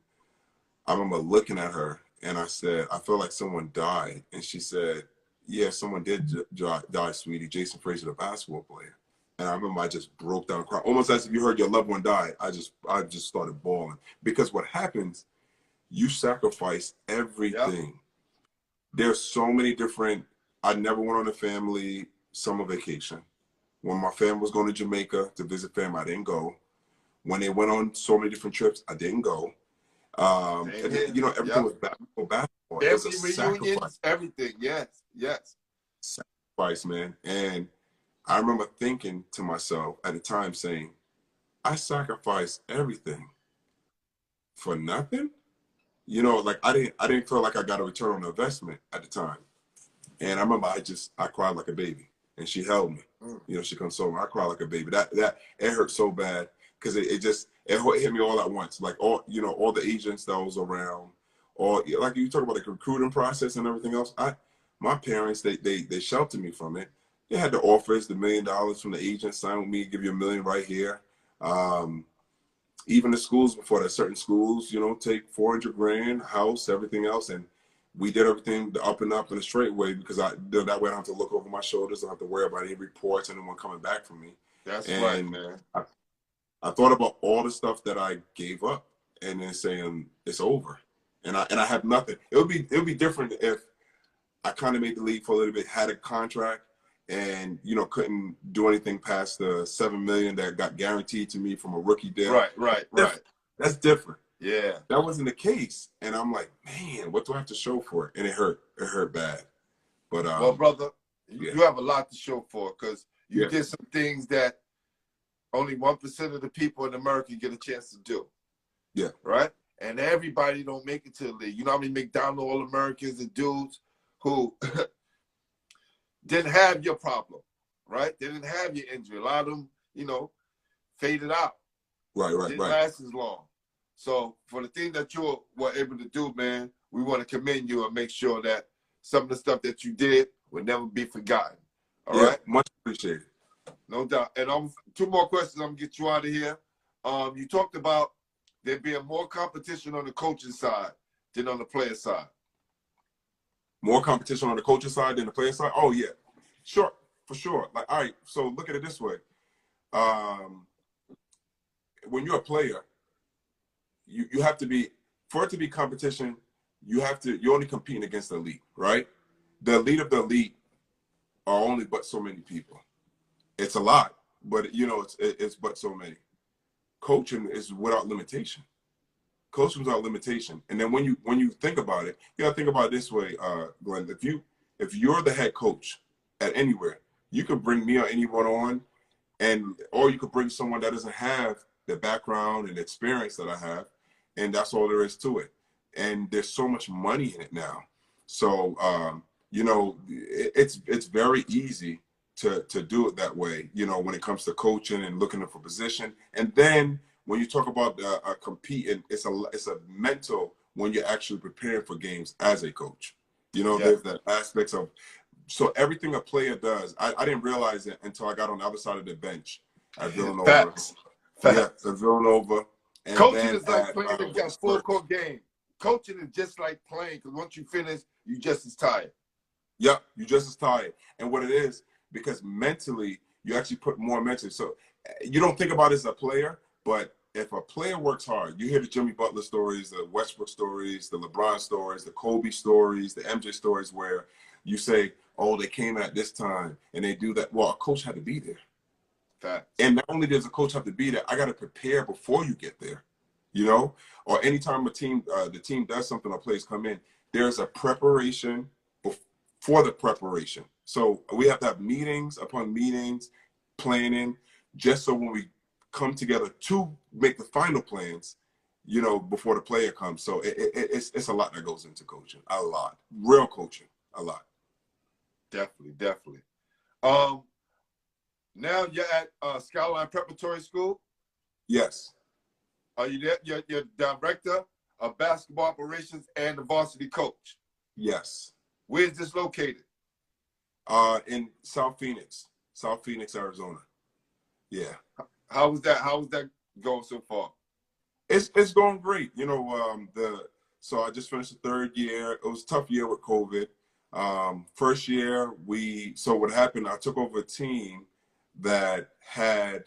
I remember looking at her and I said, I feel like someone died. And she said, yeah, someone did die, sweetie. Jason Fraser, the basketball player. And I remember I just broke down crying, almost as if you heard your loved one die. I just started bawling. Because what happens, you sacrifice everything. Yep. There's so many different, I never went on a family summer vacation. When my family was going to Jamaica to visit family, I didn't go. When they went on so many different trips, I didn't go. You know, everything was basketball. It was a sacrifice. Everything, yes. Sacrifice, man. And I remember thinking to myself at the time saying, I sacrificed everything for nothing? You know, like I didn't feel like I got a return on the investment at the time. And I remember I cried like a baby. And she held me. You know, she consoled me. I cried like a baby. That it hurt so bad because it hit me all at once. Like all the agents that was around, or like you talk about the recruiting process and everything else. My parents they sheltered me from it. They had the offers, the $1 million from the agent, sign with me, give you $1 million right here. Even the schools before that, certain schools, you know, take 400 grand, house, everything else. And we did everything the up and up in a straight way, because that way I don't have to look over my shoulders. I don't have to worry about any reports, anyone coming back from me. That's right, man. I thought about all the stuff that I gave up and then saying it's over. And I have nothing. It would be different if I kind of made the league for a little bit, had a contract, and, you know, couldn't do anything past the $7 million that got guaranteed to me from a rookie deal. Right. That's different. Yeah. That wasn't the case. And I'm like, man, what do I have to show for it? And it hurt. It hurt bad. But well, brother, yeah. you have a lot to show for it, because you did some things that only 1% of the people in America get a chance to do. Yeah. Right? And everybody don't make it to the league. You know how many McDonald All-Americans and dudes who didn't have your problem, right? They didn't have your injury. A lot of them, you know, faded out. Right. Didn't last as long. So for the thing that you were able to do, man, we want to commend you and make sure that some of the stuff that you did will never be forgotten. All right? Much appreciated. No doubt. And two more questions. I'm going to get you out of here. You talked about there being more competition on the coaching side than on the player side. More competition on the coaching side than the player side? Oh, yeah. Sure. For sure. Like, all right, so look at it this way. When you're a player, you have to be, for it to be competition, you're only competing against the elite, right? The elite of the elite are only but so many people. It's a lot, but, you know, it's but so many. Coaching is without limitation. Coaching is without limitation. And then when you think about it, you gotta think about it this way, Glenn. If you're the head coach at anywhere, you could bring me or anyone on, or you could bring someone that doesn't have the background and experience that I have, and that's all there is to it. And there's so much money in it now. So you know, it's very easy to do it that way, you know, when it comes to coaching and looking for position. And then when you talk about competing, it's a mental when you're actually preparing for games as a coach. You know, there's that aspects of, so everything a player does, I didn't realize it until I got on the other side of the bench at Villanova. Facts. Yeah, at Villanova. And coaching is like playing a full court game. Coaching is just like playing, because once you finish, you just as tired. Yep, you're just as tired. And what it is, because mentally, you actually put more mentally. So you don't think about it as a player, but if a player works hard, you hear the Jimmy Butler stories, the Westbrook stories, the LeBron stories, the Kobe stories, the MJ stories, where you say, oh, they came at this time and they do that. Well, a coach had to be there. Fact. And not only does a coach have to be there, I got to prepare before you get there, you know? Or anytime the team does something or players come in, there's a preparation for the preparation. So we have to have meetings upon meetings, planning, just so when we come together to make the final plans, you know, before the player comes. So it's a lot that goes into coaching, a lot. Real coaching, a lot. Definitely. Now you're at Skyline Preparatory School? Yes. Are you there? You're director of basketball operations and the varsity coach? Yes. Where is this located? In South Phoenix, Arizona. Yeah. How was that going so far? It's going great. You know, so I just finished the third year. It was a tough year with COVID. First year, so what happened, I took over a team that had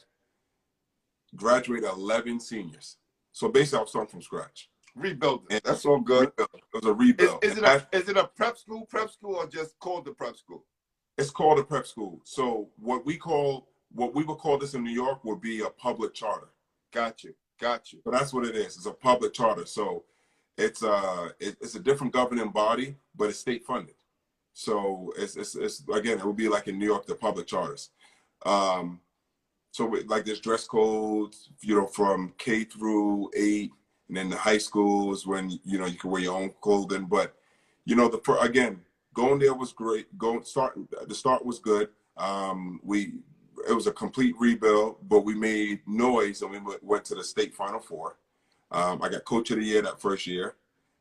graduated 11 seniors. So basically, I was starting from scratch. Rebuilding. That's all good. It was a rebuild. Is it a prep school, or just called the prep school? It's called a prep school. So what we would call this in New York would be a public charter. Got you. So that's what it is. It's a public charter. So it's a different governing body, but it's state funded. So it's again, it would be like in New York, the public charters. So like there's dress codes, you know, from K through 8, and then the high school is when, you know, you can wear your own clothing. But, you know, again, going there was great. The start was good. It was a complete rebuild, but we made noise and we went to the state Final Four. I got Coach of the Year that first year.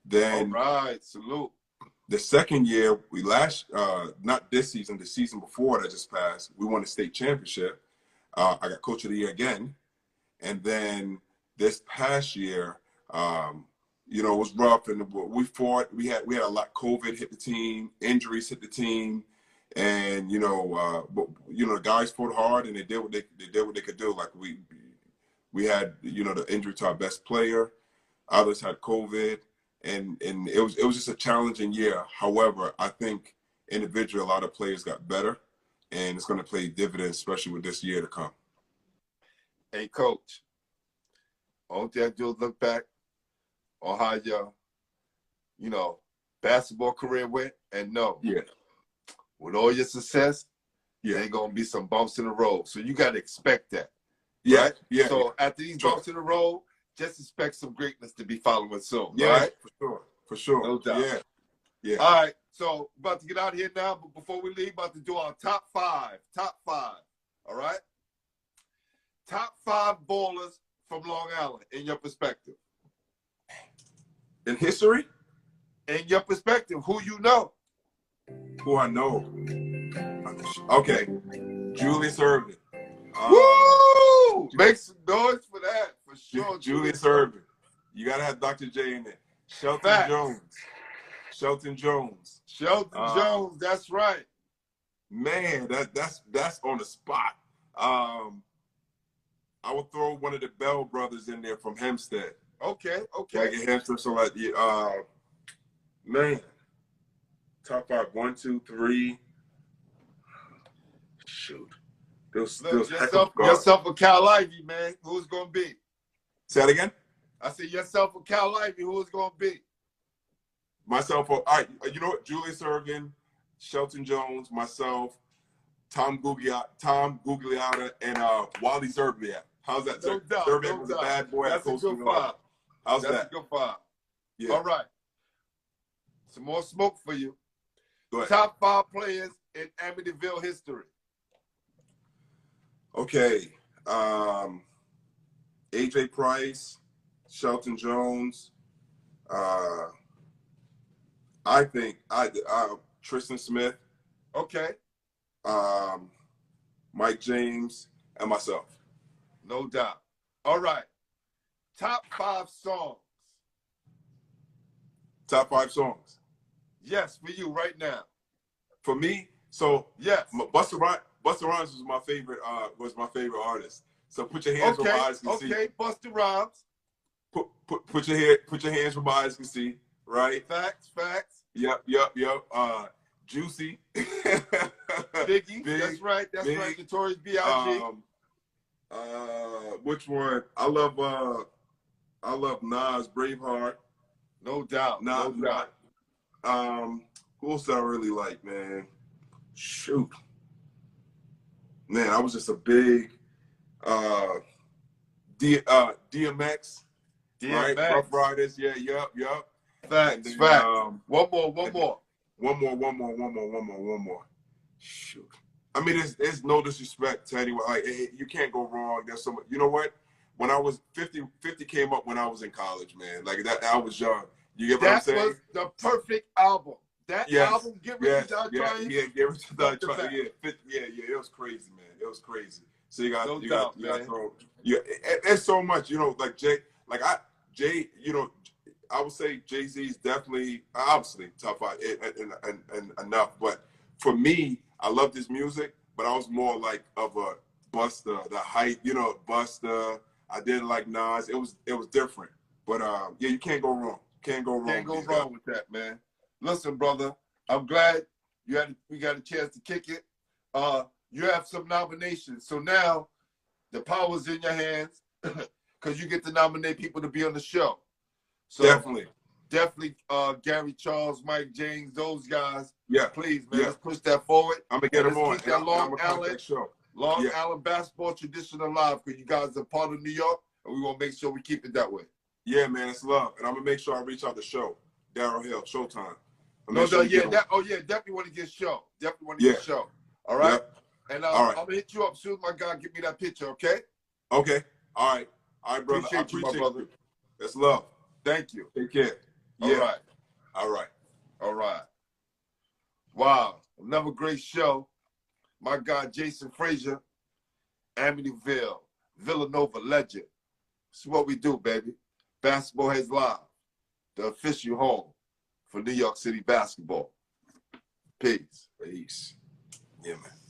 Then, all right, salute. The second year, not this season, the season before that just passed, we won the state championship. I got coach of the year again. And then this past year, you know, it was rough, and we fought. We had a lot. COVID hit the team, injuries hit the team, and but the guys fought hard, and they did what they could do. Like we had the injury to our best player. Others had COVID, and it was just a challenging year. However, I think individually a lot of players got better, and it's going to play dividends, especially with this year to come. Hey, Coach, all you have to do is look back on how your, basketball career went, and with all your success, there ain't gonna be some bumps in the road. So you gotta expect that. Yeah, right? yeah. So after these bumps in the road, just expect some greatness to be following soon. Yeah, right? For sure. No doubt. Yeah. All right, so about to get out of here now, but before we leave, about to do our top five. All right? Top 5 ballers from Long Island, in your perspective. In history? In your perspective, who you know? Who I know? Okay, Julius Erving. Woo! Make some noise for that, for sure. Julius Erving. You gotta have Dr. J in there. Shelton Jones. That's right. Man, that's on the spot. I would throw one of the Bell brothers in there from Hempstead. Okay. Like in Hempstead, so like man, top 5, 1, 2, 3. Shoot, yourself a Cal Ivy, man. Who's gonna be? Say that again. I said yourself a Cal Ivy. Who's gonna be? Myself. All right. You know what? Julius Erving, Shelton Jones, myself, Tom Gugliotta, and Wally Zerbiak. How's that? No doubt. Zerbiak was a bad boy. That's a good 5. How's that? That's a good 5. Yeah. All right. Some more smoke for you. Go ahead. Top 5 players in Amityville history. Okay. AJ Price, Shelton Jones. I think Tristan Smith. Okay. Mike James, and myself. No doubt. All right. Top 5 songs. Top 5 songs. Yes, for you right now. For me, so yes, Busta Rhymes was my favorite. Artist. So put your hands where my eyes can see. Okay, Busta Rhymes. Put your hands where my eyes can see. Right. Facts. Yep. Juicy. Biggie. That's right. Notorious B.I.G. Which one? I love Nas, Braveheart. No doubt. No doubt. Who else I really like, man? Shoot. Man, I was just a big DMX. Right? Rough Riders. Yeah, yep. Facts. One more. Shoot. I mean, there's no disrespect to anyone. Like, you can't go wrong. There's so much. You know what? When I was 50 came up when I was in college, man. Like that, I was young. You get what I'm saying? That was the perfect album. That album, Get Rich or Die Trying. Yeah, Get Rich or Die Trying. Yeah. It was crazy, man. It was crazy. So you got throw. Yeah, it's so much. Like Jay. I would say Jay-Z's definitely, obviously, top 5 and enough. But for me, I loved his music, but I was more like of a Busta, the hype, Busta. I didn't like Nas. It was different. But you can't go wrong. Can't go wrong with that, man. Listen, brother, I'm glad we got a chance to kick it. You have some nominations. So now the power's in your hands because you get to nominate people to be on the show. So definitely, Gary Charles, Mike James, those guys. Yeah, please, man, let's push that forward. I'm gonna get them on. Keep that Long Island basketball tradition alive because you guys are part of New York, and we want to make sure we keep it that way. Yeah, man, it's love, and I'm gonna make sure I reach out to show Darryl Hill, Showtime. Definitely want to get show. All right, and I'm gonna hit you up soon, my guy. Give me that picture, okay? Okay. All right, brother. I appreciate you, my brother. That's love. Thank you. Take care. All right. All right. Wow, another great show. My guy, Jason Fraser, Amityville, Villanova legend. This is what we do, baby. Basketball Heads Live, the official home for New York City basketball. Peace. Peace. Yeah, man.